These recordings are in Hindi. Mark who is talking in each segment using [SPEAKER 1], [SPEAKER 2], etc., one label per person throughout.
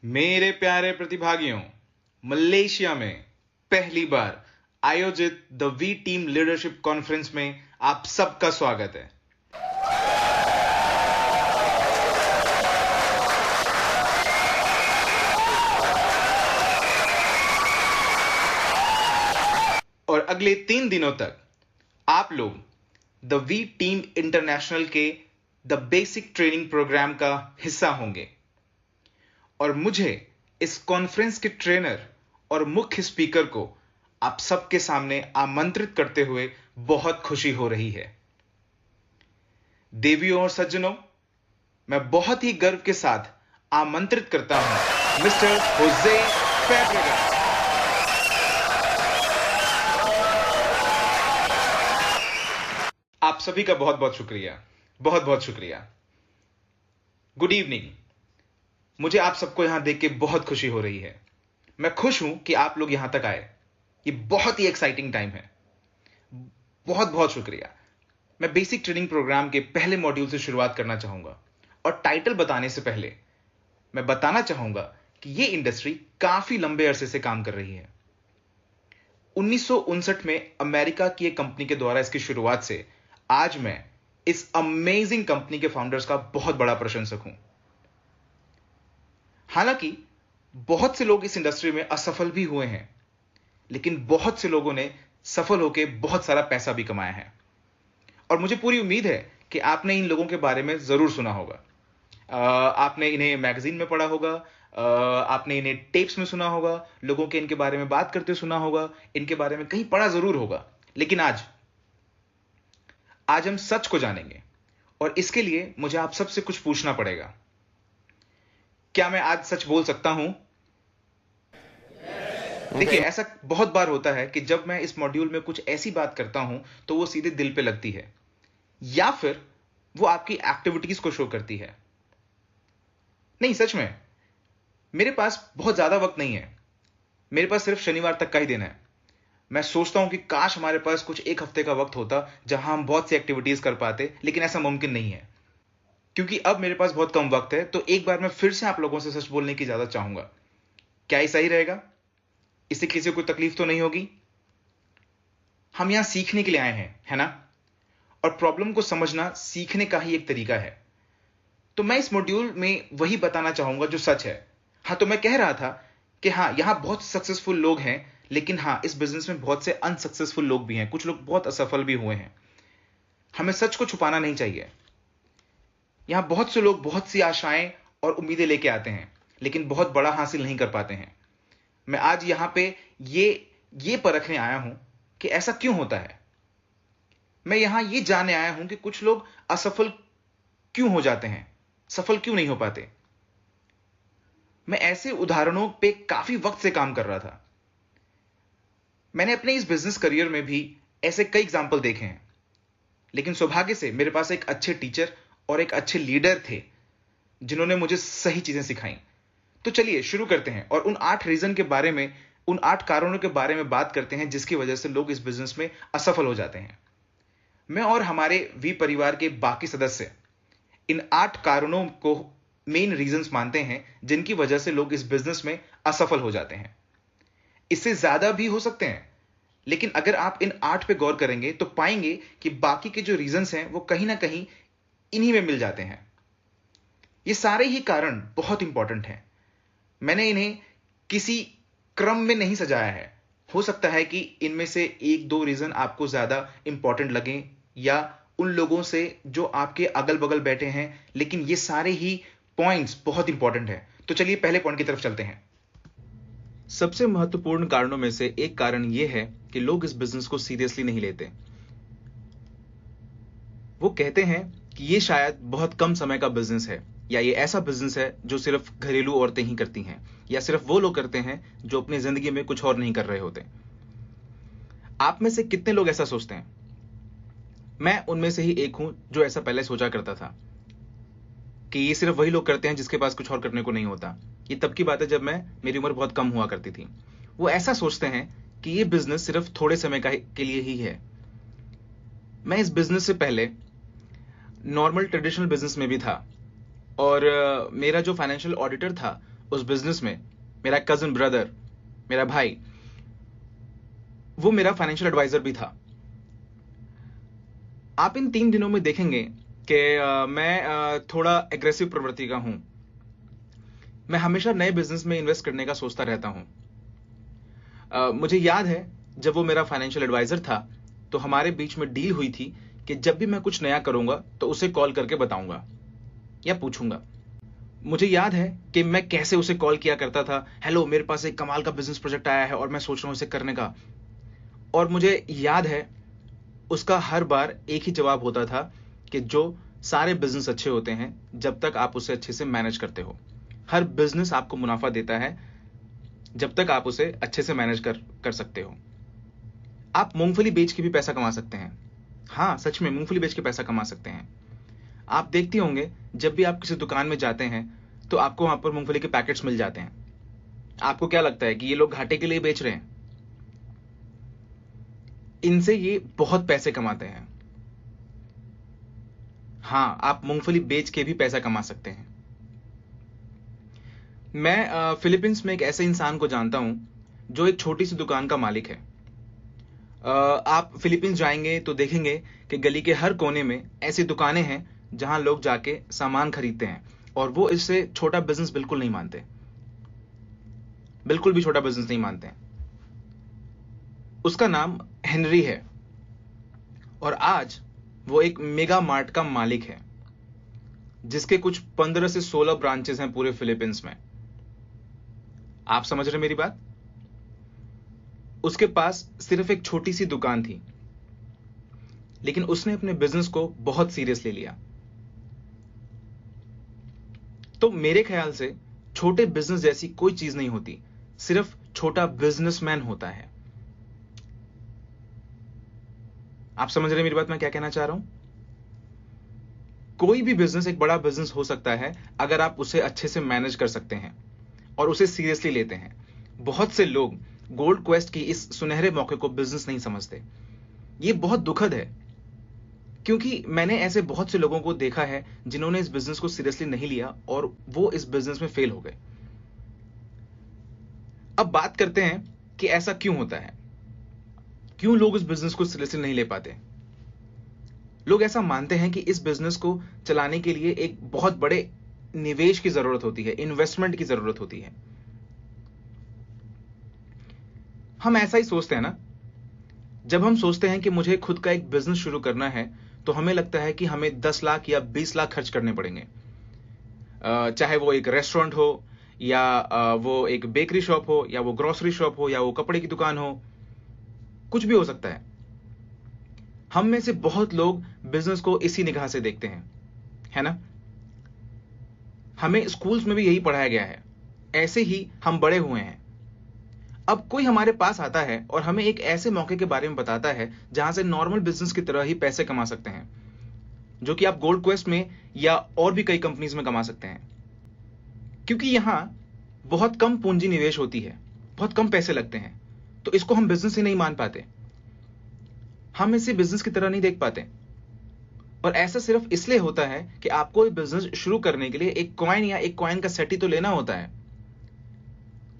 [SPEAKER 1] मेरे प्यारे प्रतिभागियों, मलेशिया में पहली बार आयोजित the V team leadership conference में आप सबका स्वागत है। और अगले 3 दिनों तक आप लोग द वी टीम इंटरनेशनल के द बेसिक ट्रेनिंग प्रोग्राम का हिस्सा होंगे और मुझे इस कॉन्फ्रेंस के ट्रेनर और मुख्य स्पीकर को आप सबके सामने आमंत्रित करते हुए बहुत खुशी हो रही है। देवियों और सज्जनों, मैं बहुत ही गर्व के साथ आमंत्रित करता हूं मिस्टर होजे फैब्रेगास। आप सभी का बहुत बहुत शुक्रिया, बहुत बहुत शुक्रिया। Good evening. मुझे आप सबको यहां देख के बहुत खुशी हो रही है। मैं खुश हूं कि आप लोग यहां तक आए। ये बहुत ही एक्साइटिंग टाइम है। बहुत बहुत शुक्रिया। मैं बेसिक ट्रेनिंग प्रोग्राम के पहले मॉड्यूल से शुरुआत करना चाहूंगा और टाइटल बताने से पहले मैं बताना चाहूंगा कि यह इंडस्ट्री काफी लंबे अरसे से काम कर रही है। 1959 में अमेरिका की एक कंपनी के द्वारा इसकी शुरुआत से आज मैं इस अमेजिंग कंपनी के फाउंडर्स का बहुत बड़ा प्रशंसक हूं। हालांकि बहुत से लोग इस इंडस्ट्री में असफल भी हुए हैं, लेकिन बहुत से लोगों ने सफल होकर बहुत सारा पैसा भी कमाया है। और मुझे पूरी उम्मीद है कि आपने इन लोगों के बारे में जरूर सुना होगा। आपने इन्हें मैगजीन में पढ़ा होगा, आपने इन्हें टेप्स में सुना होगा, लोगों के इनके बारे में बात करते सुना होगा, इनके बारे में कहीं पढ़ा जरूर होगा। लेकिन आज हम सच को जानेंगे और इसके लिए मुझे आप सबसे कुछ पूछना पड़ेगा। क्या मैं आज सच बोल सकता हूं? देखिए, ऐसा बहुत बार होता है कि जब मैं इस मॉड्यूल में कुछ ऐसी बात करता हूं तो वो सीधे दिल पे लगती है या फिर वो आपकी एक्टिविटीज को शो करती है। नहीं, सच में मेरे पास बहुत ज्यादा वक्त नहीं है। मेरे पास सिर्फ शनिवार तक का ही दिन है। मैं सोचता हूं कि काश हमारे पास कुछ एक हफ्ते का वक्त होता जहां हम बहुत सी एक्टिविटीज कर पाते, लेकिन ऐसा मुमकिन नहीं है। क्योंकि अब मेरे पास बहुत कम वक्त है, तो एक बार मैं फिर से आप लोगों से सच बोलने की इजाजत चाहूंगा। क्या ये सही रहेगा? इससे किसी को तकलीफ तो नहीं होगी? हम यहां सीखने के लिए आए हैं, है ना? और प्रॉब्लम को समझना सीखने का ही एक तरीका है। तो मैं इस मॉड्यूल में वही बताना चाहूंगा जो सच है। हाँ, तो मैं कह रहा था कि हाँ, यहां बहुत सक्सेसफुल लोग हैं, लेकिन हाँ, इस बिजनेस में बहुत से अनसक्सेसफुल लोग भी हैं। कुछ लोग बहुत असफल भी हुए हैं। हमें सच को छुपाना नहीं चाहिए। यहां बहुत से लोग बहुत सी आशाएं और उम्मीदें लेके आते हैं, लेकिन बहुत बड़ा हासिल नहीं कर पाते हैं। मैं आज यहां पे ये परखने आया हूं कि ऐसा क्यों होता है। मैं यहां ये जानने आया हूं कि कुछ लोग असफल क्यों हो जाते हैं, सफल क्यों नहीं हो पाते। मैं ऐसे उदाहरणों पे काफी वक्त से काम कर रहा था। मैंने अपने इस बिजनेस करियर में भी ऐसे कई एग्जाम्पल देखे हैं, लेकिन सौभाग्य से मेरे पास एक अच्छे टीचर और एक अच्छे लीडर थे जिन्होंने मुझे सही चीजें सिखाई। तो चलिए शुरू करते हैं और उन 8 रीजन के बारे में, उन 8 कारणों के बारे में बात करते हैं जिसकी वजह से लोग इस बिजनेस में असफल हो जाते हैं। मैं और हमारे वी परिवार के बाकी सदस्य इन 8 कारणों को मेन रीजंस मानते हैं जिनकी वजह से लोग इस बिजनेस में असफल हो जाते हैं। इससे ज्यादा भी हो सकते हैं, लेकिन अगर आप इन 8 पे गौर करेंगे तो पाएंगे कि बाकी के जो रीजंस हैं वो कहीं ना कहीं इन्हीं में मिल जाते हैं। ये सारे ही कारण बहुत इंपॉर्टेंट हैं। मैंने इन्हें किसी क्रम में नहीं सजाया है। हो सकता है कि इनमें से 1-2 रीजन आपको ज्यादा इंपॉर्टेंट लगें या उन लोगों से जो आपके अगल बगल बैठे हैं, लेकिन ये सारे ही पॉइंट्स बहुत इंपॉर्टेंट हैं। तो चलिए पहले पॉइंट की तरफ चलते हैं। सबसे महत्वपूर्ण कारणों में से एक कारण यह है कि लोग इस बिजनेस को सीरियसली नहीं लेते। वो कहते हैं कि ये शायद बहुत कम समय का बिजनेस है, या ये ऐसा बिजनेस है जो सिर्फ घरेलू औरतें ही करती हैं, या सिर्फ वो लोग करते हैं जो अपनी जिंदगी में कुछ और नहीं कर रहे होते। आप में से कितने लोग ऐसा सोचते हैं? मैं उनमें से ही एक हूं जो ऐसा पहले सोचा करता था कि ये सिर्फ वही लोग करते हैं जिसके पास कुछ और करने को नहीं होता। ये तब की बात है जब मेरी उम्र बहुत कम हुआ करती थी। वो ऐसा सोचते हैं कि ये बिजनेस सिर्फ थोड़े समय के लिए ही है। मैं इस बिजनेस से पहले नॉर्मल ट्रेडिशनल बिजनेस में भी था और मेरा जो फाइनेंशियल ऑडिटर था उस बिजनेस में, मेरा कजिन ब्रदर, मेरा भाई, वो मेरा फाइनेंशियल एडवाइजर भी था। आप इन 3 दिनों में देखेंगे कि मैं थोड़ा एग्रेसिव प्रवृत्ति का हूं। मैं हमेशा नए बिजनेस में इन्वेस्ट करने का सोचता रहता हूं। मुझे याद है जब वो मेरा फाइनेंशियल एडवाइजर था तो हमारे बीच में डील हुई थी कि जब भी मैं कुछ नया करूंगा तो उसे कॉल करके बताऊंगा या पूछूंगा। मुझे याद है कि मैं कैसे उसे कॉल किया करता था, हेलो मेरे पास एक कमाल का बिजनेस प्रोजेक्ट आया है और मैं सोच रहा हूं इसे करने का। और मुझे याद है उसका हर बार एक ही जवाब होता था कि जो सारे बिजनेस अच्छे होते हैं जब तक आप उसे अच्छे से मैनेज करते हो। हर बिजनेस आपको मुनाफा देता है जब तक आप उसे अच्छे से मैनेज कर सकते हो। आप मूंगफली बेच के भी पैसा कमा सकते हैं। हाँ, सच में मूंगफली बेच के पैसा कमा सकते हैं। आप देखते होंगे जब भी आप किसी दुकान में जाते हैं तो आपको वहां पर मूंगफली के पैकेट्स मिल जाते हैं। आपको क्या लगता है कि ये लोग घाटे के लिए बेच रहे हैं? इनसे ये बहुत पैसे कमाते हैं। हाँ, आप मूंगफली बेच के भी पैसा कमा सकते हैं। मैं फिलीपींस में एक ऐसे इंसान को जानता हूं जो एक छोटी सी दुकान का मालिक है। आप फिलीपींस जाएंगे तो देखेंगे कि गली के हर कोने में ऐसी दुकानें हैं जहां लोग जाके सामान खरीदते हैं और वो इससे छोटा बिजनेस बिल्कुल नहीं मानते, बिल्कुल भी छोटा बिजनेस नहीं मानते हैं। उसका नाम हेनरी है और आज वो एक मेगा मार्ट का मालिक है जिसके कुछ 15 से 16 ब्रांचेस हैं पूरे फिलीपींस में। आप समझ रहे मेरी बात? उसके पास सिर्फ एक छोटी सी दुकान थी लेकिन उसने अपने बिजनेस को बहुत सीरियसली लिया। तो मेरे ख्याल से छोटे बिजनेस जैसी कोई चीज नहीं होती, सिर्फ छोटा बिजनेसमैन होता है। आप समझ रहे मेरी बात, मैं क्या कहना चाह रहा हूं? कोई भी बिजनेस एक बड़ा बिजनेस हो सकता है अगर आप उसे अच्छे से मैनेज कर सकते हैं और उसे सीरियसली लेते हैं। बहुत से लोग गोल्ड क्वेस्ट की इस सुनहरे मौके को बिजनेस नहीं समझते। यह बहुत दुखद है क्योंकि मैंने ऐसे बहुत से लोगों को देखा है जिन्होंने इस बिजनेस को सीरियसली नहीं लिया और वो इस बिजनेस में फेल हो गए। अब बात करते हैं कि ऐसा क्यों होता है, क्यों लोग इस बिजनेस को सीरियसली नहीं ले पाते। लोग ऐसा मानते हैं कि इस बिजनेस को चलाने के लिए एक बहुत बड़े निवेश की जरूरत होती है, इन्वेस्टमेंट की जरूरत होती है। हम ऐसा ही सोचते हैं ना। जब हम सोचते हैं कि मुझे खुद का एक बिजनेस शुरू करना है तो हमें लगता है कि हमें 10 लाख या 20 लाख खर्च करने पड़ेंगे। चाहे वो एक रेस्टोरेंट हो या वो एक बेकरी शॉप हो या वो ग्रोसरी शॉप हो या वो कपड़े की दुकान हो, कुछ भी हो सकता है। हम में से बहुत लोग बिजनेस को इसी निगाह से देखते हैं, है ना? हमें स्कूल्स में भी यही पढ़ाया गया है, ऐसे ही हम बड़े हुए हैं। अब कोई हमारे पास आता है और हमें एक ऐसे मौके के बारे में बताता है जहां से नॉर्मल बिजनेस की तरह ही पैसे कमा सकते हैं, जो कि आप गोल्ड क्वेस्ट में या और भी कई कंपनीज में कमा सकते हैं। क्योंकि यहां बहुत कम पूंजी निवेश होती है, बहुत कम पैसे लगते हैं, तो इसको हम बिजनेस ही नहीं मान पाते। हम इसे बिजनेस की तरह नहीं देख पाते। और ऐसा सिर्फ इसलिए होता है कि आपको बिजनेस शुरू करने के लिए एक कॉइन या एक कॉइन का सेट ही तो लेना होता है,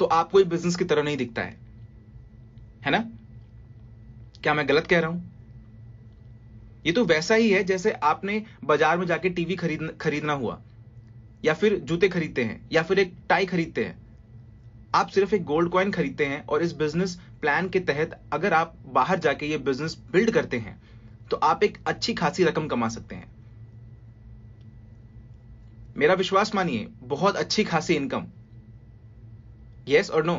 [SPEAKER 1] तो आपको ये बिजनेस की तरह नहीं दिखता है ना? क्या मैं गलत कह रहा हूं? ये तो वैसा ही है जैसे आपने बाजार में जाके टीवी खरीदना हुआ या फिर जूते खरीदते हैं या फिर एक टाई खरीदते हैं। आप सिर्फ एक गोल्ड कॉइन खरीदते हैं और इस बिजनेस प्लान के तहत अगर आप बाहर जाके ये बिजनेस बिल्ड करते हैं तो आप एक अच्छी खासी रकम कमा सकते हैं। मेरा विश्वास मानिए, बहुत अच्छी खासी इनकम। यस और नो?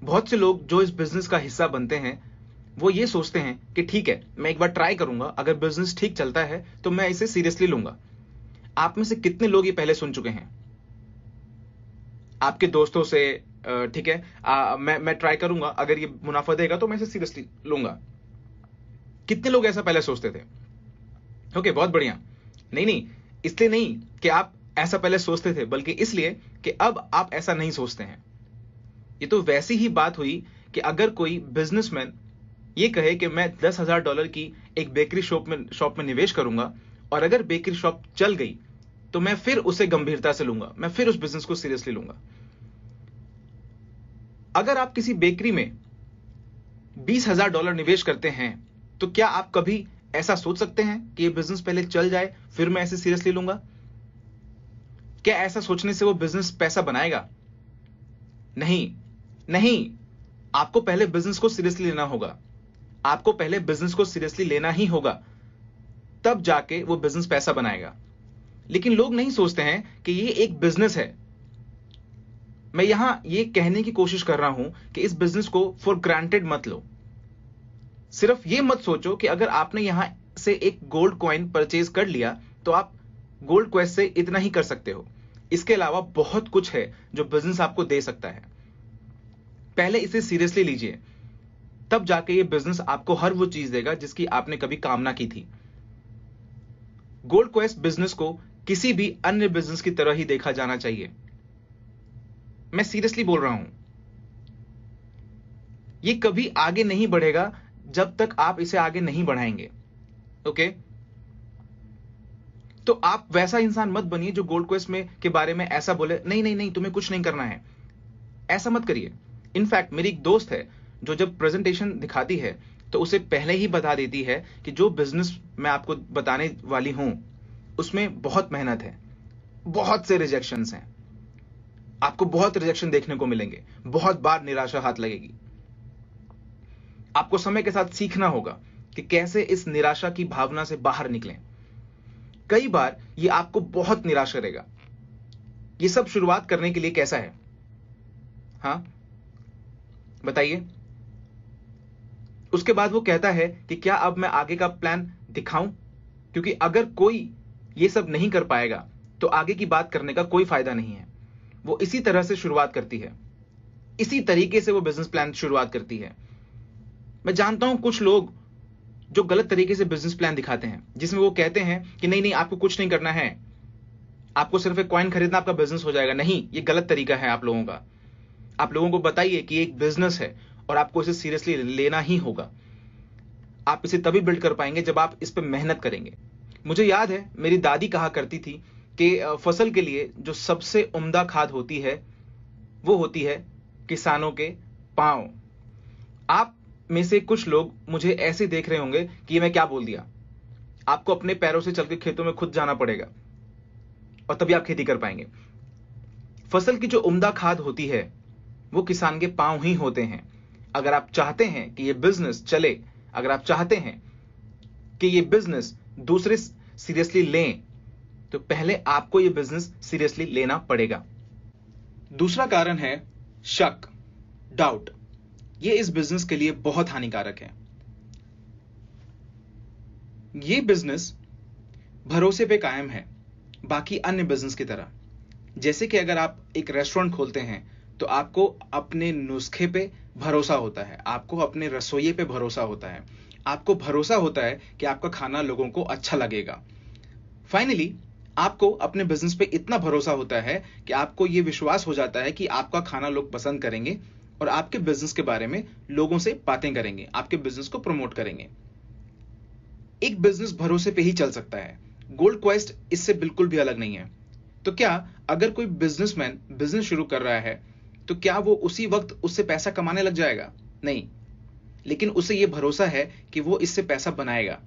[SPEAKER 1] बहुत से लोग जो इस बिजनेस का हिस्सा बनते हैं वो ये सोचते हैं कि ठीक है, मैं एक बार ट्राई करूंगा, अगर बिजनेस ठीक चलता है तो मैं इसे सीरियसली लूंगा। आप में से कितने लोग ये पहले सुन चुके हैं आपके दोस्तों से? ठीक है, मैं ट्राई करूंगा, अगर ये मुनाफा देगा तो मैं इसे सीरियसली लूंगा। कितने लोग ऐसा पहले सोचते थे? ओके, बहुत बढ़िया। नहीं, इसलिए नहीं कि आप ऐसा पहले सोचते थे, बल्कि इसलिए कि अब आप ऐसा नहीं सोचते हैं। ये तो वैसी ही बात हुई कि अगर कोई बिजनेसमैन ये कहे कि मैं $10,000 की एक बेकरी शॉप में निवेश करूंगा और अगर बेकरी शॉप चल गई तो मैं फिर उसे गंभीरता से लूंगा, मैं फिर उस बिजनेस को सीरियसली लूंगा। अगर आप किसी बेकरी में $20,000 निवेश करते हैं, तो क्या आप कभी ऐसा सोच सकते हैं कि यह बिजनेस पहले चल जाए फिर मैं ऐसे सीरियसली लूंगा? क्या ऐसा सोचने से वो बिजनेस पैसा बनाएगा? नहीं, नहीं। आपको पहले बिजनेस को सीरियसली लेना होगा। आपको पहले बिजनेस को सीरियसली लेना ही होगा, तब जाके वो बिजनेस पैसा बनाएगा। लेकिन लोग नहीं सोचते हैं कि ये एक बिजनेस है। मैं यहां ये कहने की कोशिश कर रहा हूं कि इस बिजनेस को फॉर ग्रांटेड मत लो। सिर्फ ये मत सोचो कि अगर आपने यहां से एक गोल्ड कॉइन परचेज कर लिया तो आप गोल्ड क्वेस्ट से इतना ही कर सकते हो। इसके अलावा बहुत कुछ है जो बिजनेस आपको दे सकता है। पहले इसे सीरियसली लीजिए, तब जाके ये बिजनेस आपको हर वो चीज देगा जिसकी आपने कभी कामना की थी। गोल्ड क्वेस्ट बिजनेस को किसी भी अन्य बिजनेस की तरह ही देखा जाना चाहिए। मैं सीरियसली बोल रहा हूं, ये कभी आगे नहीं बढ़ेगा जब तक आप इसे आगे नहीं बढ़ाएंगे। ओके? तो आप वैसा इंसान मत बनिए जो गोल्ड क्वेस्ट में के बारे में ऐसा बोले, नहीं नहीं नहीं तुम्हें कुछ नहीं करना है। ऐसा मत करिए। इनफैक्ट मेरी एक दोस्त है जो जब प्रेजेंटेशन दिखाती है तो उसे पहले ही बता देती है कि जो बिजनेस मैं आपको बताने वाली हूं उसमें बहुत मेहनत है, बहुत से रिजेक्शंस हैं, आपको बहुत रिजेक्शन देखने को मिलेंगे, बहुत बार निराशा हाथ लगेगी। आपको समय के साथ सीखना होगा कि कैसे इस निराशा की भावना से बाहर निकलें। कई बार ये आपको बहुत निराश करेगा। ये सब शुरुआत करने के लिए कैसा है? हाँ, बताइए। उसके बाद वो कहता है कि क्या अब मैं आगे का प्लान दिखाऊं? क्योंकि अगर कोई ये सब नहीं कर पाएगा तो आगे की बात करने का कोई फायदा नहीं है। वो इसी तरह से शुरुआत करती है, इसी तरीके से वो बिजनेस प्लान शुरुआत करती है। मैं जानता हूं कुछ लोग जो गलत तरीके से बिजनेस प्लान दिखाते हैं, जिसमें वो कहते हैं कि नहीं नहीं आपको कुछ नहीं करना है, आपको सिर्फ एक कॉइन खरीदना, आपका बिजनेस हो जाएगा। नहीं, ये गलत तरीका है आप लोगों का। आप लोगों को बताइए कि एक बिजनेस है और आपको इसे सीरियसली लेना ही होगा। आप इसे तभी बिल्ड कर पाएंगे जब आप इस पर मेहनत करेंगे। मुझे याद है मेरी दादी कहा करती थी कि फसल के लिए जो सबसे उम्दा खाद होती है वो होती है किसानों के पांव। आप में से कुछ लोग मुझे ऐसे देख रहे होंगे कि ये मैं क्या बोल दिया। आपको अपने पैरों से चल के खेतों में खुद जाना पड़ेगा और तभी आप खेती कर पाएंगे। फसल की जो उम्दा खाद होती है वो किसान के पांव ही होते हैं। अगर आप चाहते हैं कि ये बिजनेस चले, अगर आप चाहते हैं कि ये बिजनेस दूसरे सीरियसली लें, तो पहले आपको ये बिजनेस सीरियसली लेना पड़ेगा। दूसरा कारण है शक, डाउट। ये इस बिजनेस के लिए बहुत हानिकारक है। ये बिजनेस भरोसे पे कायम है, बाकी अन्य बिजनेस की तरह। जैसे कि अगर आप एक रेस्टोरेंट खोलते हैं तो आपको अपने नुस्खे पे भरोसा होता है, आपको अपने रसोइये पे भरोसा होता है, आपको भरोसा होता है कि आपका खाना लोगों को अच्छा लगेगा। फाइनली आपको अपने बिजनेस पे इतना भरोसा होता है कि आपको यह विश्वास हो जाता है कि आपका खाना लोग पसंद करेंगे और आपके बिजनेस के बारे में लोगों से बातें करेंगे, आपके बिजनेस को प्रमोट करेंगे। एक बिजनेस भरोसे पे ही चल सकता है। गोल्ड क्वेस्ट इससे बिल्कुल भी अलग नहीं है। तो क्या अगर कोई बिजनेसमैन बिजनेस शुरू कर रहा है तो क्या वो उसी वक्त उससे पैसा कमाने लग जाएगा? नहीं, लेकिन उसे यह भरोसा है कि वो इससे पैसा बनाएगा।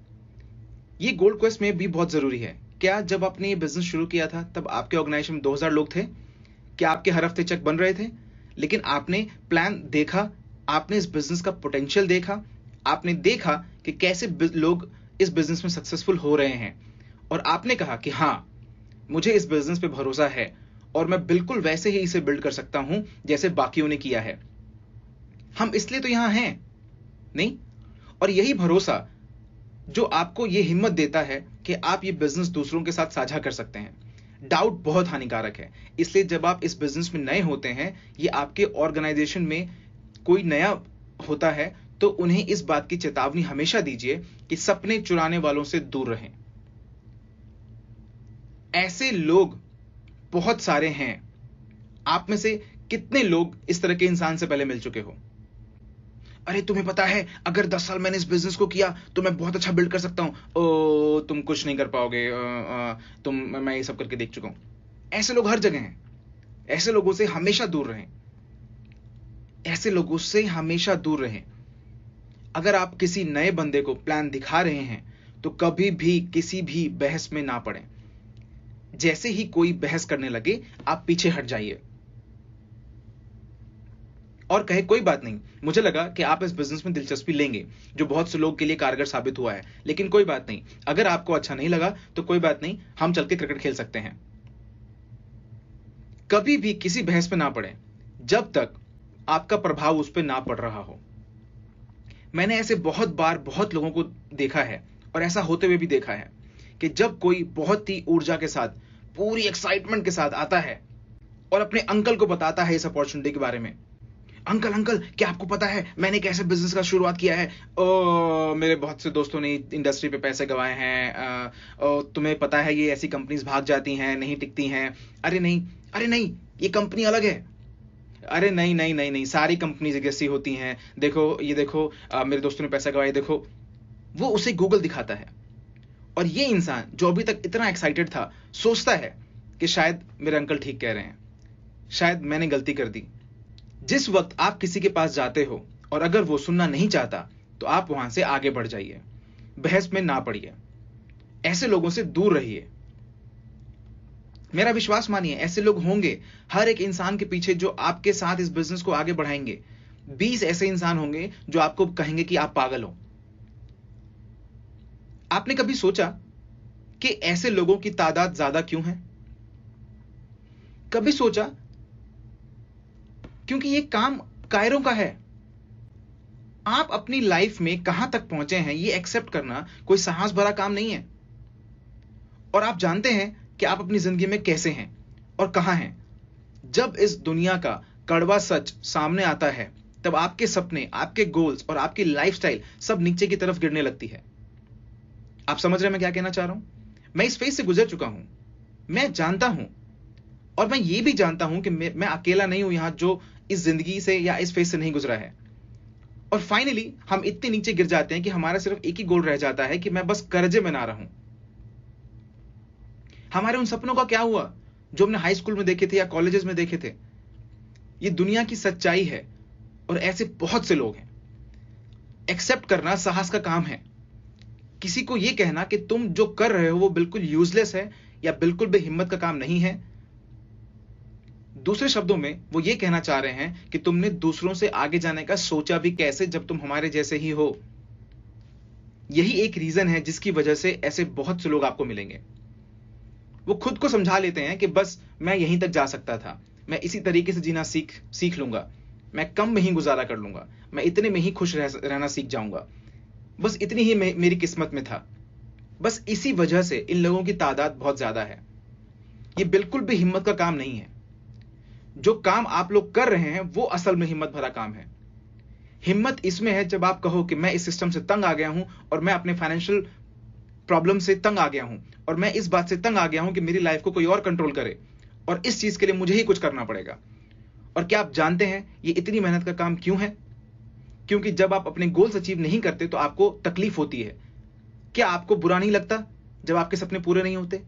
[SPEAKER 1] ये गोल्ड क्वेस्ट में भी बहुत जरूरी है। क्या जब आपने ये बिजनेस शुरू किया था तब आपके ऑर्गेनाइजेशन में 2000 लोग थे? क्या आपके हर हफ्ते चेक बन रहे थे? लेकिन आपने प्लान देखा, आपने इस बिजनेस का पोटेंशियल देखा, आपने देखा कि कैसे लोग इस बिजनेस में सक्सेसफुल हो रहे हैं और आपने कहा कि हां, मुझे इस बिजनेस पे भरोसा है और मैं बिल्कुल वैसे ही इसे बिल्ड कर सकता हूं जैसे बाकियों ने किया है। हम इसलिए तो यहां हैं, नहीं? और यही भरोसा जो आपको यह हिम्मत देता है कि आप ये बिजनेस दूसरों के साथ साझा कर सकते हैं। डाउट बहुत हानिकारक है, इसलिए जब आप इस बिजनेस में नए होते हैं, ये आपके ऑर्गेनाइजेशन में कोई नया होता है, तो उन्हें इस बात की चेतावनी हमेशा दीजिए कि सपने चुराने वालों से दूर रहें। ऐसे लोग बहुत सारे हैं। आप में से कितने लोग इस तरह के इंसान से पहले मिल चुके हो? अरे तुम्हें पता है अगर 10 साल मैंने इस बिजनेस को किया तो मैं बहुत अच्छा बिल्ड कर सकता हूं। ओ तुम कुछ नहीं कर पाओगे, मैं ये सब करके देख चुका हूं। ऐसे लोग हर जगह हैं। ऐसे लोगों से हमेशा दूर रहें। ऐसे लोगों से हमेशा दूर रहें। अगर आप किसी नए बंदे को प्लान दिखा रहे हैं तो कभी भी किसी भी बहस में ना पड़ें। जैसे ही कोई बहस करने लगे आप पीछे हट जाइए और कहे कोई बात नहीं, मुझे लगा कि आप इस बिजनेस में दिलचस्पी लेंगे जो बहुत से लोग के लिए कारगर साबित हुआ है, लेकिन कोई बात नहीं, अगर आपको अच्छा नहीं लगा तो कोई बात नहीं, हम चल के क्रिकेट खेल सकते हैं। कभी भी किसी बहस में ना पड़े जब तक आपका प्रभाव उस पर ना पड़ रहा हो। मैंने ऐसे बहुत बार बहुत लोगों को देखा है और ऐसा होते हुए भी देखा है कि जब कोई बहुत ही ऊर्जा के साथ, पूरी एक्साइटमेंट के साथ आता है और अपने अंकल को बताता है इस अपॉर्चुनिटी के बारे में, अंकल अंकल क्या आपको पता है मैंने कैसे बिजनेस का शुरुआत किया है, ओ मेरे बहुत से दोस्तों ने इंडस्ट्री पे पैसे गंवाए हैं, तुम्हें पता है ये ऐसी कंपनीज भाग जाती हैं, नहीं टिकती हैं, अरे नहीं ये कंपनी अलग है, अरे नहीं नहीं नहीं नहीं सारी कंपनीज जैसी होती हैं, देखो ये देखो मेरे दोस्तों ने पैसा गंवाया, देखो। वो उसे गूगल दिखाता है और ये इंसान जो अभी तक इतना एक्साइटेड था सोचता है कि शायद मेरे अंकल ठीक कह रहे हैं, शायद मैंने गलती कर दी। जिस वक्त आप किसी के पास जाते हो और अगर वो सुनना नहीं चाहता तो आप वहां से आगे बढ़ जाइए, बहस में ना पड़िए, ऐसे लोगों से दूर रहिए। मेरा विश्वास मानिए ऐसे लोग होंगे हर एक इंसान के पीछे जो आपके साथ इस बिजनेस को आगे बढ़ाएंगे। 20 ऐसे इंसान होंगे जो आपको कहेंगे कि आप पागल हो। आपने कभी सोचा कि ऐसे लोगों की तादाद ज्यादा क्यों है? कभी सोचा क्योंकि ये काम कायरों का है। आप अपनी लाइफ में कहां तक पहुंचे हैं ये एक्सेप्ट करना कोई साहस भरा काम नहीं है। और आप जानते हैं कि आप अपनी जिंदगी में कैसे हैं और कहां हैं। जब इस दुनिया का कड़वा सच सामने आता है तब आपके सपने, आपके गोल्स और आपकी लाइफस्टाइल सब नीचे की तरफ गिरने लगती है। आप समझ रहे हैं मैं क्या कहना चाह रहा हूं? मैं इस फेज से गुजर चुका हूं, मैं जानता हूं और मैं ये भी जानता हूं कि मैं अकेला नहीं हूं यहां जो इस जिंदगी से या इस फेज से नहीं गुजरा है। और फाइनली हम इतने नीचे गिर जाते हैं कि हमारा सिर्फ एक ही गोल रह जाता है कि मैं बस कर्जे में ना रहूं। हमारे उन सपनों का क्या हुआ जो हमने हाई स्कूल में देखे थे या कॉलेजेस में देखे थे? ये दुनिया की सच्चाई है और ऐसे बहुत से लोग हैं। एक्सेप्ट करना साहस का काम है। किसी को यह कहना कि तुम जो कर रहे हो वो बिल्कुल यूजलेस है या बिल्कुल भी हिम्मत का काम नहीं है। दूसरे शब्दों में वो ये कहना चाह रहे हैं कि तुमने दूसरों से आगे जाने का सोचा भी कैसे जब तुम हमारे जैसे ही हो। यही एक रीजन है जिसकी वजह से ऐसे बहुत से लोग आपको मिलेंगे। वो खुद को समझा लेते हैं कि बस मैं यहीं तक जा सकता था, मैं इसी तरीके से जीना सीख लूंगा, मैं कम में ही गुजारा कर लूंगा, मैं इतने में ही खुश रहना सीख जाऊंगा, बस इतनी ही मेरी किस्मत में था। बस इसी वजह से इन लोगों की तादाद बहुत ज्यादा है। ये बिल्कुल भी हिम्मत का काम नहीं है। जो काम आप लोग कर रहे हैं वो असल में हिम्मत भरा काम है। हिम्मत इसमें है जब आप कहो कि मैं इस सिस्टम से तंग आ गया हूं और मैं अपने फाइनेंशियल प्रॉब्लम से तंग आ गया हूं और मैं इस बात से तंग आ गया हूं कि मेरी लाइफ को कोई और कंट्रोल करे और इस चीज के लिए मुझे ही कुछ करना पड़ेगा। और क्या आप जानते हैं ये इतनी मेहनत का काम क्यों है? क्योंकि जब आप अपने गोल्स अचीव नहीं करते तो आपको तकलीफ होती है। क्या आपको बुरा नहीं लगता जब आपके सपने पूरे नहीं होते?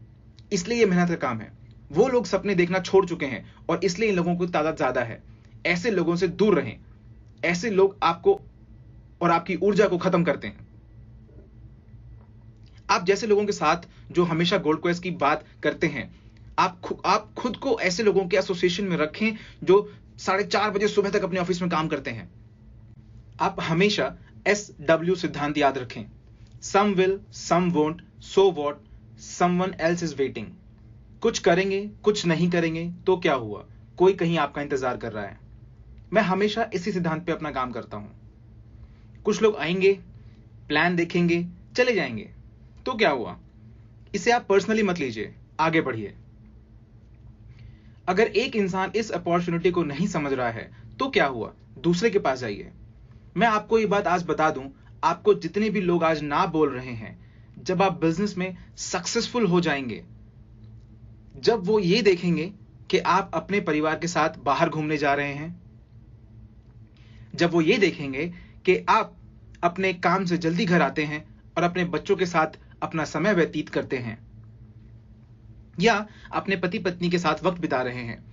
[SPEAKER 1] इसलिए ये मेहनत का काम है। वो लोग सपने देखना छोड़ चुके हैं और इसलिए इन लोगों की तादाद ज्यादा है। ऐसे लोगों से दूर रहें। ऐसे लोग आपको और आपकी ऊर्जा को खत्म करते हैं। आप जैसे लोगों के साथ जो हमेशा गोल्ड क्वेस्ट की बात करते हैं, आप खुद को ऐसे लोगों के एसोसिएशन में रखें जो 4:30 बजे सुबह तक अपने ऑफिस में काम करते हैं। आप हमेशा SW सिद्धांत याद रखें। Some will, some won't, so what, someone else is waiting. कुछ करेंगे, कुछ नहीं करेंगे तो क्या हुआ, कोई कहीं आपका इंतजार कर रहा है। मैं हमेशा इसी सिद्धांत पे अपना काम करता हूं। कुछ लोग आएंगे, प्लान देखेंगे, चले जाएंगे तो क्या हुआ, इसे आप पर्सनली मत लीजिए, आगे बढ़िए। अगर एक इंसान इस अपॉर्चुनिटी को नहीं समझ रहा है तो क्या हुआ, दूसरे के पास जाइए। मैं आपको ये बात आज बता दूं, आपको जितने भी लोग आज ना बोल रहे हैं, जब आप बिजनेस में सक्सेसफुल हो जाएंगे, जब वो ये देखेंगे कि आप अपने परिवार के साथ बाहर घूमने जा रहे हैं, जब वो ये देखेंगे
[SPEAKER 2] कि आप अपने काम से जल्दी घर आते हैं और अपने बच्चों के साथ अपना समय व्यतीत करते हैं, या अपने पति पत्नी के साथ वक्त बिता रहे हैं,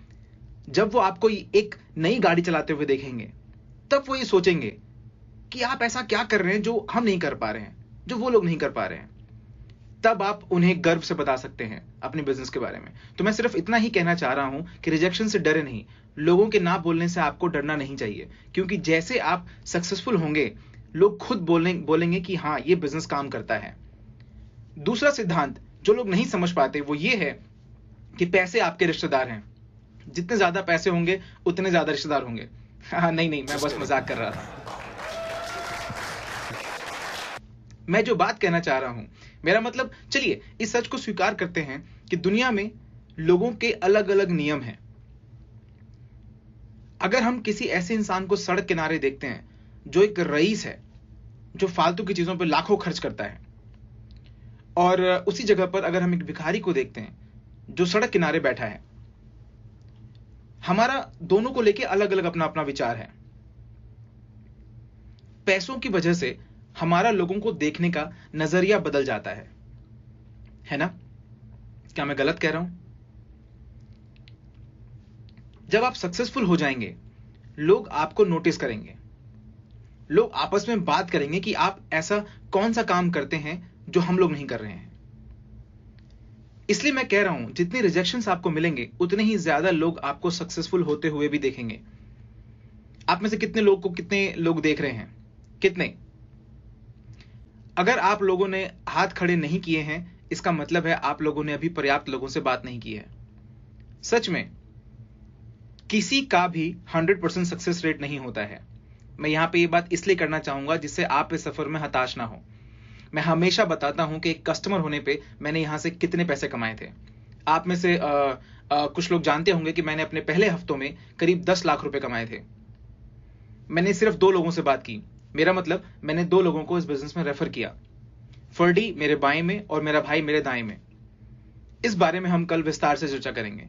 [SPEAKER 2] जब वो आपको एक नई गाड़ी चलाते हुए देखेंगे तब वो ये सोचेंगे कि आप ऐसा क्या कर रहे हैं जो हम नहीं कर पा रहे हैं, जो वो लोग नहीं कर पा रहे हैं। तब आप उन्हें गर्व से बता सकते हैं अपने बिजनेस के बारे में। तो मैं सिर्फ इतना ही कहना चाह रहा हूं कि रिजेक्शन से डरे नहीं, लोगों के ना बोलने से आपको डरना नहीं चाहिए, क्योंकि जैसे आप सक्सेसफुल होंगे लोग खुद बोलेंगे कि हाँ, ये बिजनेस काम करता है। दूसरा सिद्धांत जो लोग नहीं समझ पाते वो ये है कि पैसे आपके रिश्तेदार हैं, जितने ज्यादा पैसे होंगे उतने ज्यादा रिश्तेदार होंगे। हाँ, नहीं, मैं बस मजाक कर रहा था। मैं जो बात कहना चाह रहा हूं, मेरा मतलब, चलिए इस सच को स्वीकार करते हैं कि दुनिया में लोगों के अलग अलग नियम हैं। अगर हम किसी ऐसे इंसान को सड़क किनारे देखते हैं जो एक रईस है, जो फालतू की चीजों पर लाखों खर्च करता है, और उसी जगह पर अगर हम एक भिखारी को देखते हैं जो सड़क किनारे बैठा है, हमारा दोनों को लेके अलग अलग अपना अपना विचार है। पैसों की वजह से हमारा लोगों को देखने का नजरिया बदल जाता है ना? क्या मैं गलत कह रहा हूं? जब आप सक्सेसफुल हो जाएंगे, लोग आपको नोटिस करेंगे, लोग आपस में बात करेंगे कि आप ऐसा कौन सा काम करते हैं जो हम लोग नहीं कर रहे हैं। इसलिए मैं कह रहा हूं, जितने रिजेक्शंस आपको मिलेंगे उतने ही ज्यादा लोग आपको सक्सेसफुल होते हुए भी देखेंगे। आप में से कितने लोग देख रहे हैं? कितने? अगर आप लोगों ने हाथ खड़े नहीं किए हैं, इसका मतलब है आप लोगों ने अभी पर्याप्त लोगों से बात नहीं की है। सच में किसी का भी 100% सक्सेस रेट नहीं होता है। मैं यहां पे ये बात इसलिए करना चाहूंगा जिससे आप इस सफर में हताश ना हो। मैं हमेशा बताता हूं कि एक कस्टमर होने पे मैंने यहां से कितने पैसे कमाए थे। आप में से कुछ लोग जानते होंगे कि मैंने अपने पहले हफ्तों में करीब 10 लाख रुपए कमाए थे। मैंने सिर्फ 2 लोगों से बात की। मेरा मतलब, मैंने 2 लोगों को इस बिजनेस में रेफर किया, फर्डी मेरे बाएं में और मेरा भाई मेरे दाएं में। इस बारे में हम कल विस्तार से चर्चा करेंगे।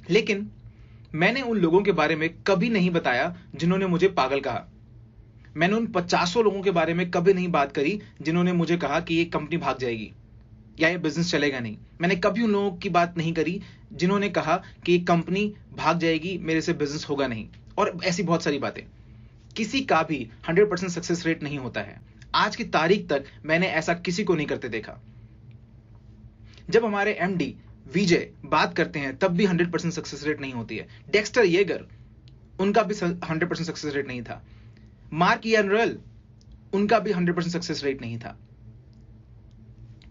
[SPEAKER 2] लेकिन मैंने उन लोगों के बारे में कभी नहीं बताया जिन्होंने मुझे पागल कहा। मैंने उन 50 लोगों के बारे में कभी नहीं बात करी जिन्होंने मुझे कहा कि ये कंपनी भाग जाएगी या ये बिजनेस चलेगा नहीं। मैंने कभी उन लोगों की बात नहीं करी जिन्होंने कहा कि ये कंपनी भाग जाएगी, मेरे से बिजनेस होगा नहीं, और ऐसी बहुत सारी बातें। किसी का भी 100% सक्सेस रेट नहीं होता है। आज की तारीख तक मैंने ऐसा किसी को नहीं करते देखा। जब हमारे एमडी विजय बात करते हैं तब भी 100% सक्सेस रेट नहीं होती है। डेक्स्टर येगर, उनका भी 100% सक्सेस रेट नहीं था। मार्क इयनरल, उनका भी 100% सक्सेस रेट नहीं था।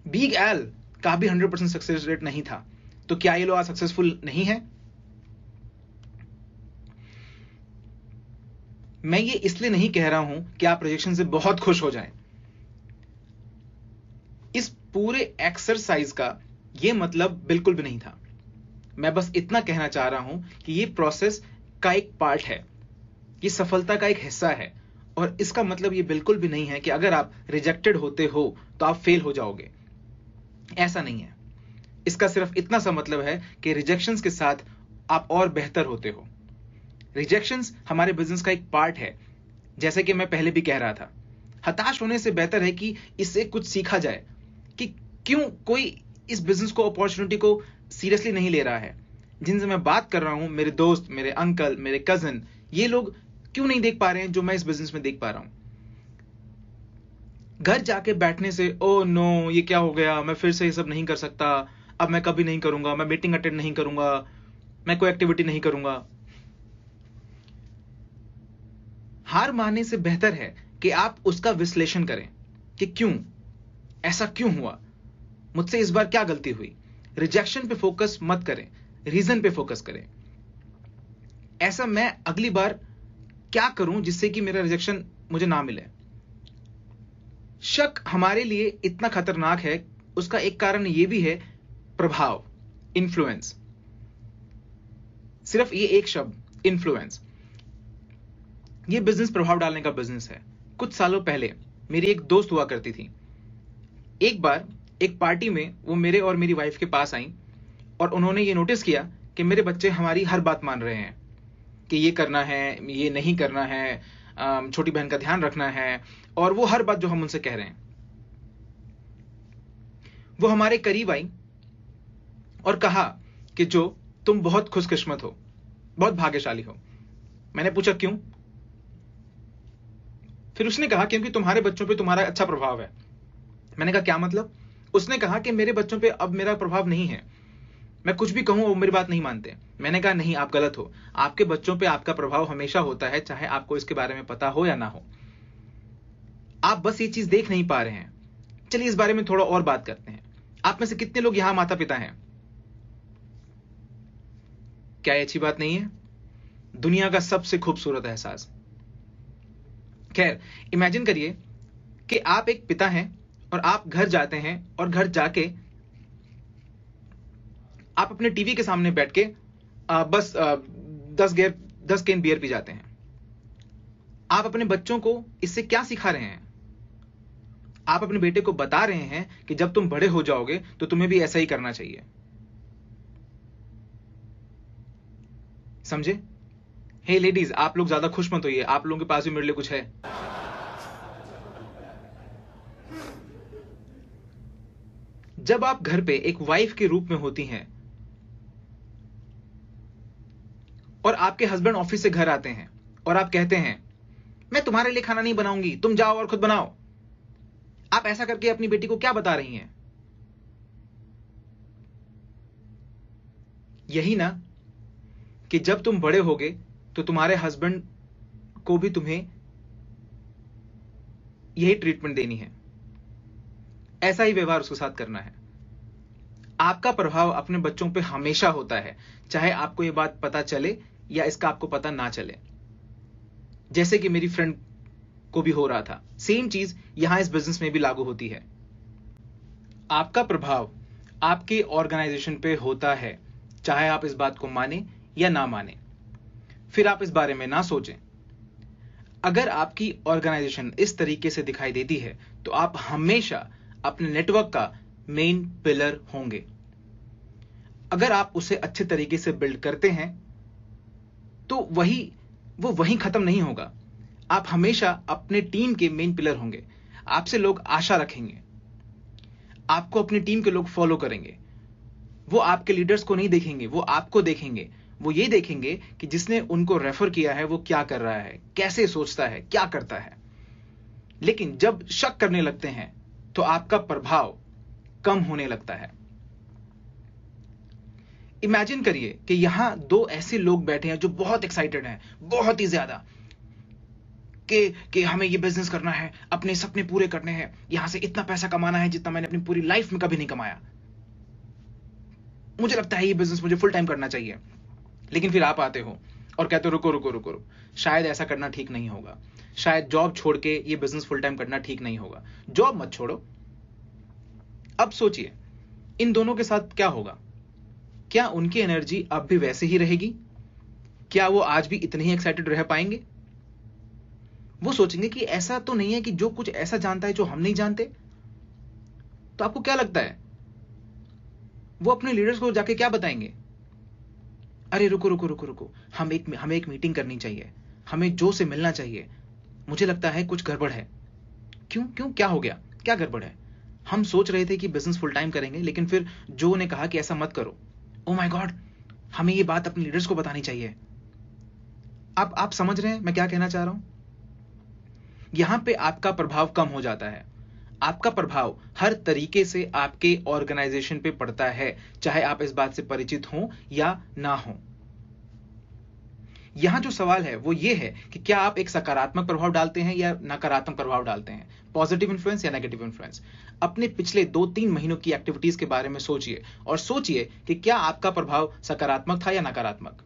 [SPEAKER 2] बिग एल का भी 100% सक्सेस रेट नहीं था। तो क्या ये लोग आज सक्सेसफुल नहीं है? मैं ये इसलिए नहीं कह रहा हूं कि आप रिजेक्शन से बहुत खुश हो जाएं। इस पूरे एक्सरसाइज का ये मतलब बिल्कुल भी नहीं था। मैं बस इतना कहना चाह रहा हूं कि ये प्रोसेस का एक पार्ट है, ये सफलता का एक हिस्सा है, और इसका मतलब ये बिल्कुल भी नहीं है कि अगर आप रिजेक्टेड होते हो तो आप फेल हो जाओगे। ऐसा नहीं है। इसका सिर्फ इतना सा मतलब है कि रिजेक्शंस के साथ आप और बेहतर होते हो। रिजेक्शंस हमारे बिजनेस का एक पार्ट है। जैसे कि मैं पहले भी कह रहा था, हताश होने से बेहतर है कि इससे कुछ सीखा जाए कि क्यों कोई इस बिजनेस को, अपॉर्चुनिटी को सीरियसली नहीं ले रहा है। जिनसे मैं बात कर रहा हूं, मेरे दोस्त, मेरे अंकल, मेरे कजिन, ये लोग क्यों नहीं देख पा रहे हैं जो मैं इस बिजनेस में देख पा रहा हूं। घर जाके बैठने से, ओ नो, ये क्या हो गया, मैं फिर से ये सब नहीं कर सकता, अब मैं कभी नहीं करूंगा, मैं मीटिंग अटेंड नहीं करूंगा, मैं कोई एक्टिविटी नहीं करूंगा। हार मानने से बेहतर है कि आप उसका विश्लेषण करें कि क्यों, ऐसा क्यों हुआ, मुझसे इस बार क्या गलती हुई। रिजेक्शन पे फोकस मत करें, रीजन पे फोकस करें। ऐसा मैं अगली बार क्या करूं जिससे कि मेरा रिजेक्शन मुझे ना मिले। शक हमारे लिए इतना खतरनाक है, उसका एक कारण यह भी है, प्रभाव, इन्फ्लुएंस। सिर्फ ये एक शब्द, इन्फ्लुएंस। ये बिजनेस प्रभाव डालने का बिजनेस है। कुछ सालों पहले मेरी एक दोस्त हुआ करती थी। एक बार एक पार्टी में वो मेरे और मेरी वाइफ के पास आई और उन्होंने ये नोटिस किया कि मेरे बच्चे हमारी हर बात मान रहे हैं कि ये करना है, ये नहीं करना है, छोटी बहन का ध्यान रखना है, और वो हर बात जो हम उनसे कह रहे हैं। वो हमारे करीब आई और कहा कि जो तुम बहुत खुशकिस्मत हो, बहुत भाग्यशाली हो। मैंने पूछा क्यों? फिर उसने कहा क्योंकि तुम्हारे बच्चों पे तुम्हारा अच्छा प्रभाव है। मैंने कहा क्या मतलब? उसने कहा कि मेरे बच्चों पे अब मेरा प्रभाव नहीं है, मैं कुछ भी कहूं वो मेरी बात नहीं मानते। मैंने कहा नहीं, आप गलत हो। आपके बच्चों पे आपका प्रभाव हमेशा होता है, चाहे आपको इसके बारे में पता हो या ना हो। आप बस ये चीज देख नहीं पा रहे हैं। चलिए इस बारे में थोड़ा और बात करते हैं। आप में से कितने लोग यहां माता पिता हैं? क्या ये अच्छी बात नहीं है? दुनिया का सबसे खूबसूरत एहसास। खैर, इमेजिन करिए कि आप एक पिता हैं और आप घर जाते हैं और घर जाके आप अपने टीवी के सामने बैठ के बस 10 कैन बियर पी जाते हैं। आप अपने बच्चों को इससे क्या सिखा रहे हैं? आप अपने बेटे को बता रहे हैं कि जब तुम बड़े हो जाओगे तो तुम्हें भी ऐसा ही करना चाहिए। समझे? हे लेडीज, आप लोग ज्यादा खुश मत होइए, आप लोगों के पास भी मेरे लिए कुछ है। जब आप घर पे एक वाइफ के रूप में होती हैं और आपके हस्बैंड ऑफिस से घर आते हैं और आप कहते हैं मैं तुम्हारे लिए खाना नहीं बनाऊंगी, तुम जाओ और खुद बनाओ, आप ऐसा करके अपनी बेटी को क्या बता रही हैं? यही ना कि जब तुम बड़े होगे तो तुम्हारे हस्बैंड को भी तुम्हें यही ट्रीटमेंट देनी है, ऐसा ही व्यवहार उसके साथ करना है। आपका प्रभाव अपने बच्चों पे हमेशा होता है, चाहे आपको यह बात पता चले या इसका आपको पता ना चले। जैसे कि मेरी फ्रेंड को भी हो रहा था, सेम चीज यहां इस बिजनेस में भी लागू होती है। आपका प्रभाव आपके ऑर्गेनाइजेशन पे होता है, चाहे आप इस बात को माने या ना माने। फिर आप इस बारे में ना सोचें। अगर आपकी ऑर्गेनाइजेशन इस तरीके से दिखाई देती है तो आप हमेशा अपने नेटवर्क का मेन पिलर होंगे। अगर आप उसे अच्छे तरीके से बिल्ड करते हैं तो वो वहीं खत्म नहीं होगा। आप हमेशा अपने टीम के मेन पिलर होंगे। आपसे लोग आशा रखेंगे, आपको अपनी टीम के लोग फॉलो करेंगे। वो आपके लीडर्स को नहीं देखेंगे, वो आपको देखेंगे। वो ये देखेंगे कि जिसने उनको रेफर किया है वो क्या कर रहा है, कैसे सोचता है, क्या करता है। लेकिन जब शक करने लगते हैं तो आपका प्रभाव कम होने लगता है। इमेजिन करिए कि यहां दो ऐसे लोग बैठे हैं जो बहुत एक्साइटेड हैं, बहुत ही ज्यादा, कि हमें ये बिजनेस करना है, अपने सपने पूरे करने हैं, यहां से इतना पैसा कमाना है जितना मैंने अपनी पूरी लाइफ में कभी नहीं कमाया। मुझे लगता है ये बिजनेस मुझे फुल टाइम करना चाहिए। लेकिन फिर आप आते हो और कहते हो रुको रुको रुको रुको, शायद ऐसा करना ठीक नहीं होगा, शायद जॉब छोड़ के ये बिजनेस फुल टाइम करना ठीक नहीं होगा। जॉब मत छोड़ो। अब सोचिए इन दोनों के साथ क्या होगा? क्या उनकी एनर्जी अब भी वैसे ही रहेगी? क्या वो आज भी इतने ही एक्साइटेड रह पाएंगे? वो सोचेंगे कि ऐसा तो नहीं है कि जो कुछ ऐसा जानता है जो हम नहीं जानते। तो आपको क्या लगता है वो अपने लीडर्स को जाके क्या बताएंगे? अरे रुको रुको रुको रुको, हमें एक मीटिंग करनी चाहिए, हमें जो से मिलना चाहिए, मुझे लगता है कुछ गड़बड़ है। क्यों क्यों क्या हो गया, क्या गड़बड़ है? हम सोच रहे थे कि बिजनेस फुल टाइम करेंगे, लेकिन फिर जो ने कहा कि ऐसा मत करो। ओ माय गॉड, हमें ये बात अपने लीडर्स को बतानी चाहिए। आप समझ रहे हैं मैं क्या कहना चाह रहा हूं? यहां पे आपका प्रभाव कम हो जाता है। आपका प्रभाव हर तरीके से आपके ऑर्गेनाइजेशन पे पड़ता है, चाहे आप इस बात से परिचित हो या ना हो। यहां जो सवाल है वो ये है कि क्या आप एक सकारात्मक प्रभाव डालते हैं या नकारात्मक प्रभाव डालते हैं, पॉजिटिव इन्फ्लुएंस या नेगेटिव इन्फ्लुएंस। अपने पिछले 2-3 महीनों की एक्टिविटीज के बारे में सोचिए और सोचिए कि क्या आपका प्रभाव सकारात्मक था या नकारात्मक।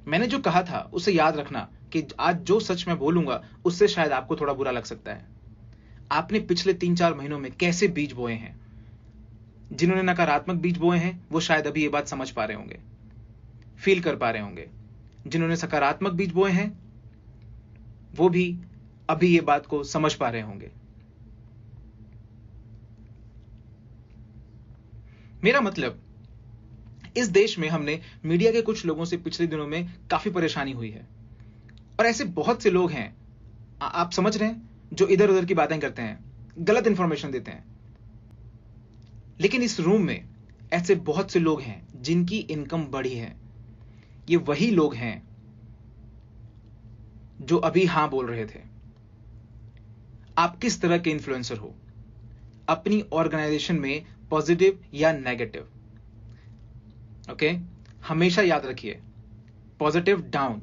[SPEAKER 2] मैंने जो कहा था उसे याद रखना कि आज जो सच मैं बोलूंगा उससे शायद आपको थोड़ा बुरा लग सकता है। आपने पिछले 3-4 महीनों में कैसे बीज बोए हैं? जिन्होंने नकारात्मक बीज बोए हैं वो शायद अभी ये बात समझ पा रहे होंगे, फील कर पा रहे होंगे। जिन्होंने सकारात्मक बीज बोए हैं वो भी अभी ये बात को समझ पा रहे होंगे। मेरा मतलब, इस देश में हमने मीडिया के कुछ लोगों से पिछले दिनों में काफी परेशानी हुई है, और ऐसे बहुत से लोग हैं आप समझ रहे हैं, जो इधर उधर की बातें करते हैं, गलत इंफॉर्मेशन देते हैं। लेकिन इस रूम में ऐसे बहुत से लोग हैं जिनकी इनकम बढ़ी है। ये वही लोग हैं जो अभी हां बोल रहे थे। आप किस तरह के इन्फ्लुएंसर हो, अपनी ऑर्गेनाइजेशन में पॉजिटिव या नेगेटिव? ओके, हमेशा याद रखिए, पॉजिटिव डाउन।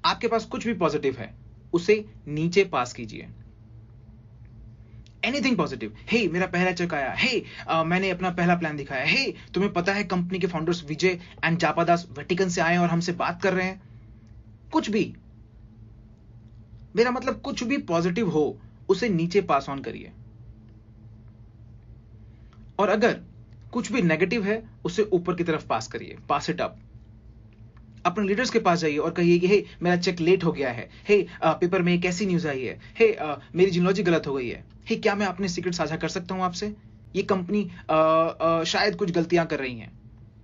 [SPEAKER 2] आपके पास कुछ भी पॉजिटिव है उसे नीचे पास कीजिए। एनीथिंग पॉजिटिव, हे मेरा पहला चेक आया, हे मैंने अपना पहला प्लान दिखाया, हे तुम्हें पता है कंपनी के फाउंडर्स विजय एंड जापादास वेटिकन से आए और हमसे बात कर रहे हैं। कुछ भी, मेरा मतलब कुछ भी पॉजिटिव हो उसे नीचे पास ऑन करिए। और अगर कुछ भी नेगेटिव है उसे ऊपर की तरफ पास करिए, पास इट अप। अपने लीडर्स के पास जाइए और कहिए कि हे मेरा चेक लेट हो गया है, हे पेपर में एक ऐसी न्यूज आई है, हे मेरी जियोलॉजी गलत हो गई है, हे क्या मैं अपने सीक्रेट साझा कर सकता हूं आपसे? ये कंपनी शायद कुछ गलतियां कर रही हैं,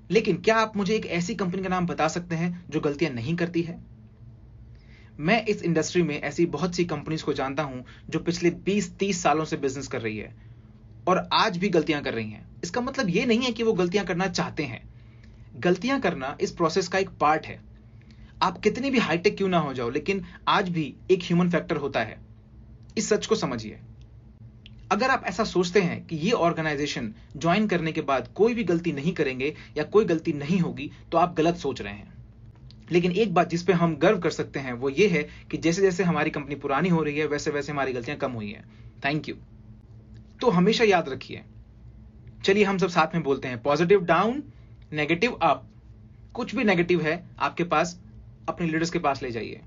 [SPEAKER 2] लेकिन क्या आप मुझे एक ऐसी कंपनी का नाम बता सकते हैं जो गलतियां नहीं करती है? मैं इस इंडस्ट्री में ऐसी बहुत सी कंपनीज को जानता हूं जो पिछले 20-30 सालों से बिजनेस कर रही है और आज भी गलतियां कर रही हैं। इसका मतलब यह नहीं है कि वो गलतियां करना चाहते हैं। गलतियां करना इस प्रोसेस का एक पार्ट है। आप कितने भी हाईटेक क्यों ना हो जाओ, लेकिन आज भी एक ह्यूमन फैक्टर होता है। इस सच को समझिए। अगर आप ऐसा सोचते हैं कि ये ऑर्गेनाइजेशन ज्वाइन करने के बाद कोई भी गलती नहीं करेंगे या कोई गलती नहीं होगी, तो आप गलत सोच रहे हैं। लेकिन एक बात जिस पे हम गर्व कर सकते हैं वो ये है कि जैसे जैसे हमारी कंपनी पुरानी हो रही है वैसे वैसे हमारी गलतियां कम हुई हैं। Thank you. तो हमेशा याद रखिए, चलिए हम सब साथ में बोलते हैं, पॉजिटिव डाउन, नेगेटिव अप। कुछ भी नेगेटिव है आपके पास, अपने लीडर्स के पास ले जाइए,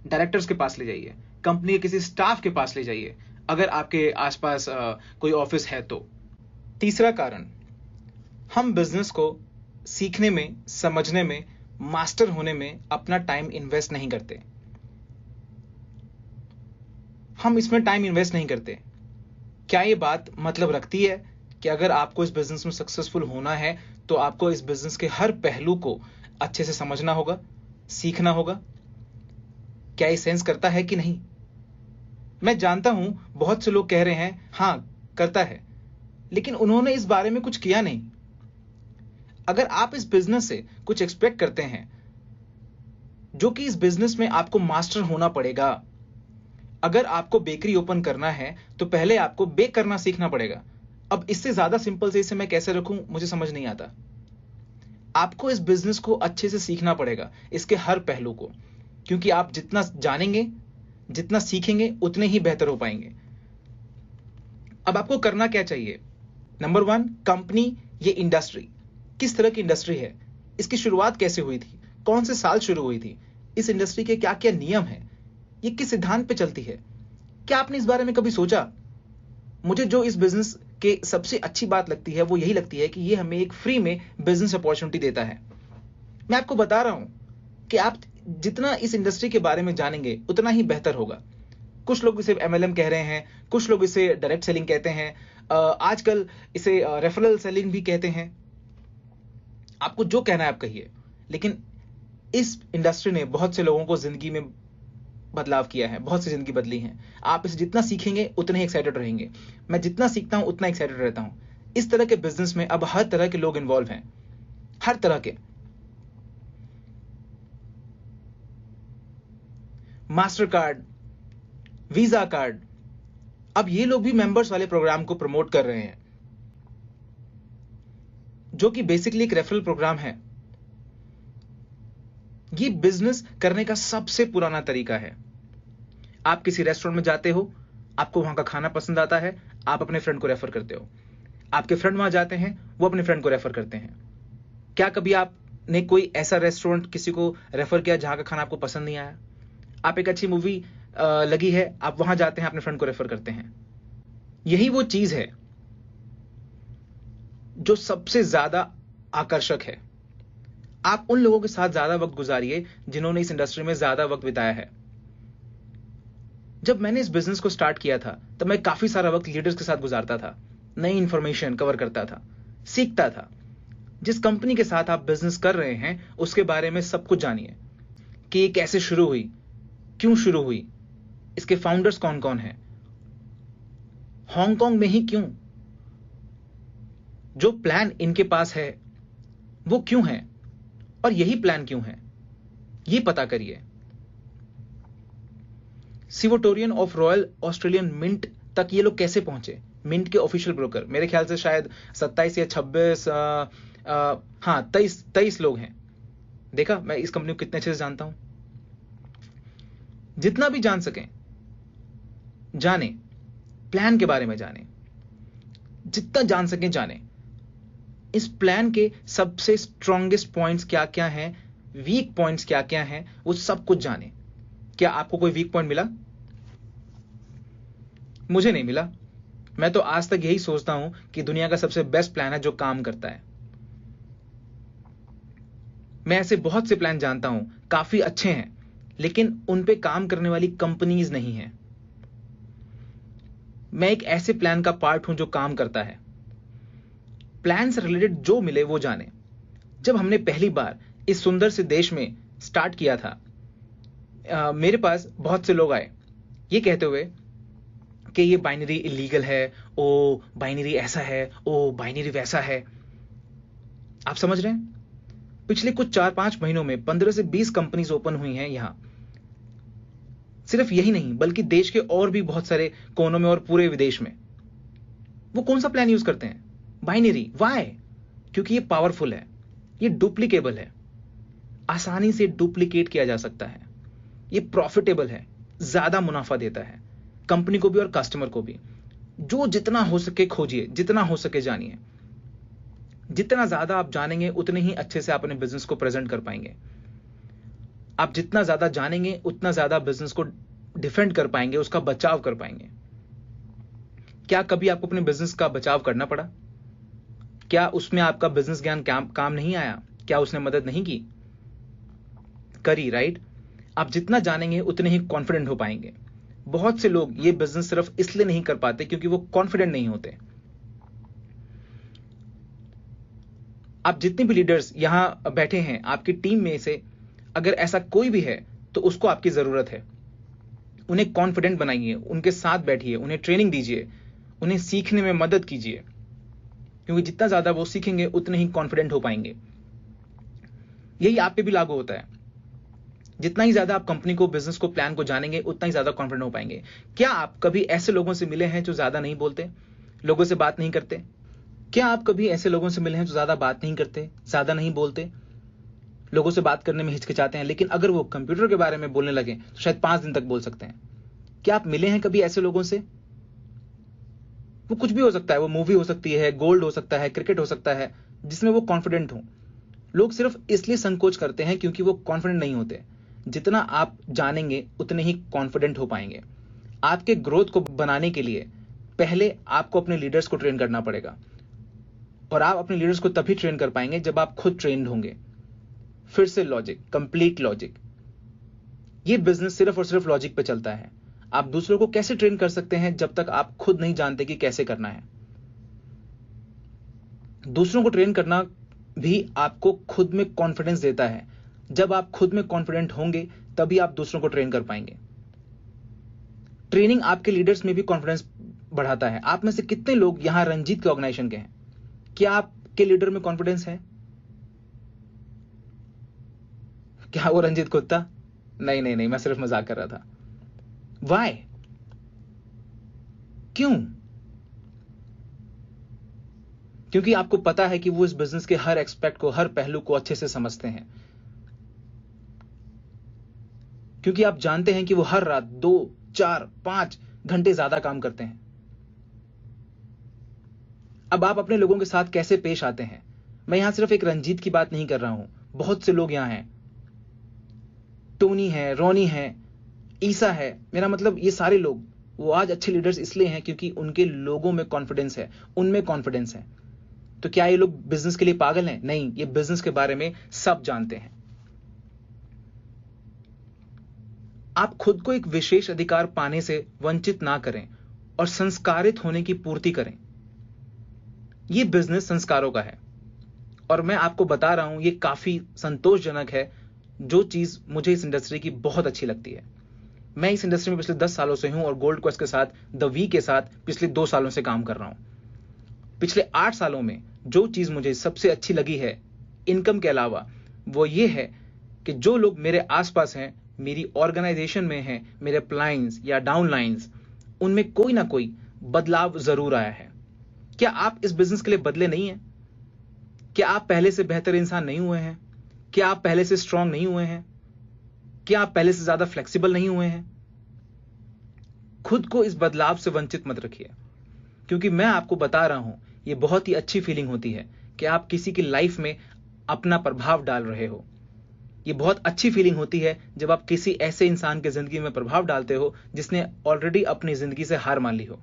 [SPEAKER 2] डायरेक्टर्स के पास ले जाइए, कंपनी के किसी स्टाफ के पास ले जाइए, अगर आपके आसपास कोई ऑफिस है तो। तीसरा कारण, हम बिजनेस को सीखने में, समझने में, मास्टर होने में अपना टाइम इन्वेस्ट नहीं करते। हम इसमें टाइम इन्वेस्ट नहीं करते। क्या ये बात मतलब रखती है कि अगर आपको इस बिजनेस में सक्सेसफुल होना है तो आपको इस बिजनेस के हर पहलू को अच्छे से समझना होगा, सीखना होगा? क्या ये सेंस करता है कि नहीं? मैं जानता हूं बहुत से लोग कह रहे हैं हां करता है, लेकिन उन्होंने इस बारे में कुछ किया नहीं। अगर आप इस बिजनेस से कुछ एक्सपेक्ट करते हैं, जो कि इस बिजनेस में आपको मास्टर होना पड़ेगा। अगर आपको बेकरी ओपन करना है तो पहले आपको बेक करना सीखना पड़ेगा। अब इससे ज्यादा सिंपल से इसे मैं कैसे रखूं, मुझे समझ नहीं आता। आपको इस बिजनेस को अच्छे से सीखना पड़ेगा, इसके हर पहलू को, क्योंकि आप जितना जानेंगे, जितना सीखेंगे, उतने ही बेहतर हो पाएंगे। अब आपको करना क्या चाहिए? नंबर 1, कंपनी, ये इंडस्ट्री किस तरह की इंडस्ट्री है, इसकी शुरुआत कैसे हुई थी, कौन से साल शुरू हुई थी, इस इंडस्ट्री के क्या क्या नियम है, ये किस सिद्धांत पे चलती है? क्या आपने इस बारे में कभी सोचा? मुझे जो इस बिजनेस के सबसे अच्छी बात लगती है वो यही लगती है कि ये हमें एक फ्री में बिजनेस अपॉर्चुनिटी देता है। मैं आपको बता रहा हूं कि आप जितना इस इंडस्ट्री के बारे में जानेंगे उतना ही बेहतर होगा। कुछ लोग इसे MLM कह रहे हैं, कुछ लोग इसे डायरेक्ट सेलिंग कहते हैं, आजकल इसे रेफरल सेलिंग भी कहते हैं। आपको जो कहना है आप कहिए, लेकिन इस इंडस्ट्री ने बहुत से लोगों को जिंदगी में बदलाव किया है, बहुत सी जिंदगी बदली है। आप इसे जितना सीखेंगे उतने ही एक्साइटेड रहेंगे। मैं जितना सीखता हूं उतना एक्साइटेड रहता हूं। इस तरह के बिजनेस में अब हर तरह के लोग इन्वॉल्व हैं, हर तरह के। मास्टर कार्ड, वीजा कार्ड, अब ये लोग भी मेंबर्स वाले प्रोग्राम को प्रमोट कर रहे हैं, जो कि बेसिकली एक रेफरल प्रोग्राम है। ये बिजनेस करने का सबसे पुराना तरीका है। आप किसी रेस्टोरेंट में जाते हो, आपको वहां का खाना पसंद आता है, आप अपने फ्रेंड को रेफर करते हो। आपके फ्रेंड वहां जाते हैं, वो अपने फ्रेंड को रेफर करते हैं। क्या कभी आपने कोई ऐसा रेस्टोरेंट किसी को रेफर किया जहां का खाना आपको पसंद नहीं आया? आप एक अच्छी मूवी लगी है, आप वहां जाते हैं, अपने फ्रेंड को रेफर करते हैं। यही वो चीज है जो सबसे ज्यादा आकर्षक है। आप उन लोगों के साथ ज्यादा वक्त गुजारिए जिन्होंने इस इंडस्ट्री में ज्यादा वक्त बिताया है। जब मैंने इस बिजनेस को स्टार्ट किया था तब मैं काफी सारा वक्त लीडर्स के साथ गुजारता था, नई इंफॉर्मेशन कवर करता था, सीखता था। जिस कंपनी के साथ आप बिजनेस कर रहे हैं उसके बारे में सब कुछ जानिए कि ये कैसे शुरू हुई, क्यों शुरू हुई, इसके फाउंडर्स कौन कौन हैं, हांगकांग में ही क्यों, जो प्लान इनके पास है वो क्यों है और यही प्लान क्यों है, ये पता करिए। सिवोटोरियन ऑफ रॉयल ऑस्ट्रेलियन मिंट तक ये लोग कैसे पहुंचे, मिंट के ऑफिशियल ब्रोकर, मेरे ख्याल से शायद 27 या 26 हाँ 23 लोग हैं। देखा मैं इस कंपनी को कितने अच्छे से जानता हूं। जितना भी जान सकें जाने, प्लान के बारे में जाने, जितना जान सकें जाने, इस प्लान के सबसे स्ट्रॉन्गेस्ट पॉइंट्स क्या क्या हैं, वीक पॉइंट्स क्या क्या हैं, वो सब कुछ जाने। क्या आपको कोई वीक पॉइंट मिला? मुझे नहीं मिला। मैं तो आज तक यही सोचता हूं कि दुनिया का सबसे बेस्ट प्लान है जो काम करता है। मैं ऐसे बहुत से प्लान जानता हूं, काफी अच्छे हैं, लेकिन उन पे काम करने वाली कंपनीज नहीं है। मैं एक ऐसे प्लान का पार्ट हूं जो काम करता है। प्लान से रिलेटेड जो मिले वो जाने। जब हमने पहली बार इस सुंदर से देश में स्टार्ट किया था, मेरे पास बहुत से लोग आए ये कहते हुए कि ये बाइनरी इलीगल है, ओ बाइनरी ऐसा है, ओ बाइनरी वैसा है। आप समझ रहे हैं? पिछले कुछ 4-5 महीनों में 15 से 20 कंपनीज ओपन हुई हैं यहां। सिर्फ यही नहीं बल्कि देश के और भी बहुत सारे कोनों में और पूरे विदेश में। वो कौन सा प्लान यूज करते हैं? बाइनरी। वाई? क्योंकि ये पावरफुल है, ये डुप्लीकेबल है, आसानी से डुप्लीकेट किया जा सकता है, ये प्रॉफिटेबल है, ज्यादा मुनाफा देता है कंपनी को भी और कस्टमर को भी। जो जितना हो सके खोजिए, जितना हो सके जानिए। जितना ज्यादा आप जानेंगे उतने ही अच्छे से आप अपने बिजनेस को प्रेजेंट कर पाएंगे। आप जितना ज्यादा जानेंगे उतना ज्यादा बिजनेस को डिफेंड कर पाएंगे, उसका बचाव कर पाएंगे। क्या कभी आपको अपने बिजनेस का बचाव करना पड़ा? क्या उसमें आपका बिजनेस ज्ञान काम नहीं आया? क्या उसने मदद नहीं की? करी, राइट? आप जितना जानेंगे उतने ही कॉन्फिडेंट हो पाएंगे। बहुत से लोग ये बिजनेस सिर्फ इसलिए नहीं कर पाते क्योंकि वो कॉन्फिडेंट नहीं होते। आप जितने भी लीडर्स यहां बैठे हैं, आपकी टीम में से अगर ऐसा कोई भी है तो उसको आपकी जरूरत है। उन्हें कॉन्फिडेंट बनाइए, उनके साथ बैठिए, उन्हें ट्रेनिंग दीजिए, उन्हें सीखने में मदद कीजिए, क्योंकि जितना ज्यादा वो सीखेंगे उतने ही कॉन्फिडेंट हो पाएंगे। यही आप पे भी लागू होता है। जितना ही ज्यादा आप कंपनी को, बिजनेस को, प्लान को जानेंगे उतना ही ज्यादा कॉन्फिडेंट हो पाएंगे। क्या आप कभी ऐसे लोगों से मिले हैं जो ज्यादा नहीं बोलते, लोगों से बात नहीं करते? क्या आप कभी ऐसे लोगों से मिले हैं जो ज्यादा बात नहीं करते, ज्यादा नहीं बोलते, लोगों से बात करने में हिचकिचाते हैं, लेकिन अगर वो कंप्यूटर के बारे में बोलने लगे तो शायद 5 दिन तक बोल सकते हैं? क्या आप मिले हैं कभी ऐसे लोगों से? वो कुछ भी हो सकता है, वो मूवी हो सकती है, गोल्ड हो सकता है, क्रिकेट हो सकता है, जिसमें वो कॉन्फिडेंट हो। लोग सिर्फ इसलिए संकोच करते हैं क्योंकि वो कॉन्फिडेंट नहीं होते। जितना आप जानेंगे उतने ही कॉन्फिडेंट हो पाएंगे। आपके ग्रोथ को बनाने के लिए पहले आपको अपने लीडर्स को ट्रेन करना पड़ेगा, और आप अपने लीडर्स को तभी ट्रेन कर पाएंगे जब आप खुद ट्रेंड होंगे। फिर से लॉजिक, कंप्लीट लॉजिक। ये बिजनेस सिर्फ और सिर्फ लॉजिक पे चलता है। आप दूसरों को कैसे ट्रेन कर सकते हैं जब तक आप खुद नहीं जानते कि कैसे करना है? दूसरों को ट्रेन करना भी आपको खुद में कॉन्फिडेंस देता है। जब आप खुद में कॉन्फिडेंट होंगे तभी आप दूसरों को ट्रेन कर पाएंगे। ट्रेनिंग आपके लीडर्स में भी कॉन्फिडेंस बढ़ाता है। आप में से कितने लोग यहां रंजीत के ऑर्गेनाइजेशन के हैं? क्या आपके लीडर में कॉन्फिडेंस है? क्या वो रंजीत कुत्ता? नहीं नहीं नहीं, मैं सिर्फ मजाक कर रहा था। वाई? क्यों? क्योंकि आपको पता है कि वो इस बिजनेस के हर एक्सपेक्ट को, हर पहलू को अच्छे से समझते हैं। क्योंकि आप जानते हैं कि वो हर रात 2, 4, 5 घंटे ज्यादा काम करते हैं। अब आप अपने लोगों के साथ कैसे पेश आते हैं? मैं यहां सिर्फ एक रंजीत की बात नहीं कर रहा हूं, बहुत से लोग यहां हैं। टोनी है, रोनी है, ईसा है, मेरा मतलब ये सारे लोग वो आज अच्छे लीडर्स इसलिए हैं क्योंकि उनके लोगों में कॉन्फिडेंस है, उनमें कॉन्फिडेंस है। तो क्या ये लोग बिजनेस के लिए पागल हैं? नहीं, ये बिजनेस के बारे में सब जानते हैं। आप खुद को एक विशेष अधिकार पाने से वंचित ना करें और संस्कारित होने की पूर्ति करें। यह बिजनेस संस्कारों का है, और मैं आपको बता रहा हूं, यह काफी संतोषजनक है। जो चीज मुझे इस इंडस्ट्री की बहुत अच्छी लगती है, मैं इस इंडस्ट्री में पिछले 10 सालों से हूं और गोल्ड क्वेस्ट के साथ, द वी के साथ पिछले 2 सालों से काम कर रहा हूं। पिछले 8 सालों में जो चीज मुझे सबसे अच्छी लगी है इनकम के अलावा, वो ये है कि जो लोग मेरे आसपास हैं, मेरी ऑर्गेनाइजेशन में हैं, मेरे अपलाइंस या डाउनलाइंस, उनमें कोई ना कोई बदलाव जरूर आया है। क्या आप इस बिजनेस के लिए बदले नहीं हैं? क्या आप पहले से बेहतर इंसान नहीं हुए हैं? क्या आप पहले से स्ट्रांग नहीं हुए हैं? क्या आप पहले से ज्यादा फ्लेक्सिबल नहीं हुए हैं? खुद को इस बदलाव से वंचित मत रखिए, क्योंकि मैं आपको बता रहा हूं, यह बहुत ही अच्छी फीलिंग होती है कि आप किसी की लाइफ में अपना प्रभाव डाल रहे हो। यह बहुत अच्छी फीलिंग होती है जब आप किसी ऐसे इंसान की जिंदगी में प्रभाव डालते हो जिसने ऑलरेडी अपनी जिंदगी से हार मान ली हो,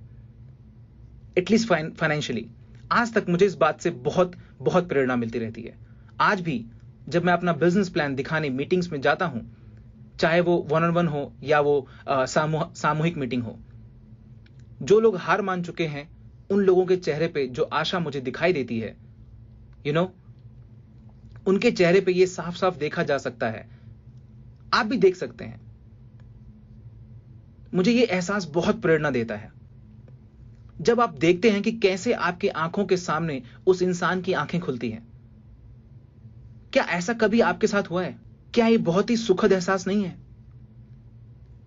[SPEAKER 2] एटलीस्ट फाइनेंशियली। आज तक मुझे इस बात से बहुत बहुत प्रेरणा मिलती रहती है। आज भी जब मैं अपना बिजनेस प्लान दिखाने मीटिंग्स में जाता हूं, चाहे वो 1-on-1 हो या वो सामूहिक मीटिंग हो, जो लोग हार मान चुके हैं, उन लोगों के चेहरे पे जो आशा मुझे दिखाई देती है, उनके चेहरे पे ये साफ साफ देखा जा सकता है। आप भी देख सकते हैं। मुझे ये एहसास बहुत प्रेरणा देता है जब आप देखते हैं कि कैसे आपकी आंखों के सामने उस इंसान की आंखें खुलती हैं। क्या ऐसा कभी आपके साथ हुआ है? क्या ये बहुत ही सुखद एहसास नहीं है?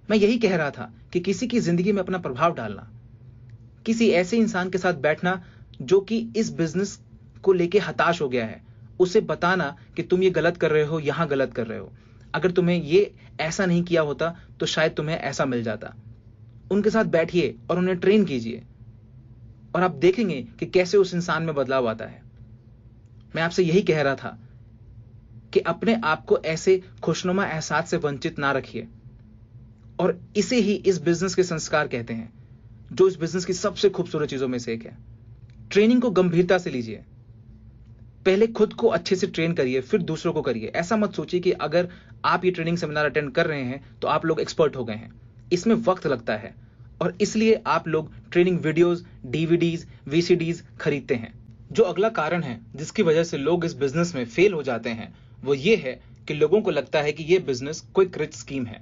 [SPEAKER 2] मैं यही कह रहा था कि किसी की जिंदगी में अपना प्रभाव डालना, किसी ऐसे इंसान के साथ बैठना जो कि इस बिजनेस को लेके हताश हो गया है, उसे बताना कि तुम ये गलत कर रहे हो, यहां गलत कर रहे हो, अगर तुम्हें ये ऐसा नहीं किया होता तो शायद तुम्हें ऐसा मिल जाता। उनके साथ बैठिए और उन्हें ट्रेन कीजिए और आप देखेंगे कि कैसे उस इंसान में बदलाव आता है। मैं आपसे यही कह रहा था कि अपने आप को ऐसे खुशनुमा एहसास से वंचित ना रखिए, और इसे ही इस बिजनेस के संस्कार कहते हैं, जो इस बिजनेस की सबसे खूबसूरत चीजों में से एक है। ट्रेनिंग को गंभीरता से लीजिए। पहले खुद को अच्छे से ट्रेन करिए, फिर दूसरों को करिए। ऐसा मत सोचिए कि अगर आप ये ट्रेनिंग सेमिनार अटेंड कर रहे हैं तो आप लोग एक्सपर्ट हो गए हैं। इसमें वक्त लगता है और इसलिए आप लोग ट्रेनिंग वीडियोस, डीवीडीज, वीसीडीज खरीदते हैं। जो अगला कारण है जिसकी वजह से लोग इस बिजनेस में फेल हो जाते हैं, वो ये है कि लोगों को लगता है कि ये बिजनेस क्विक रिच स्कीम है,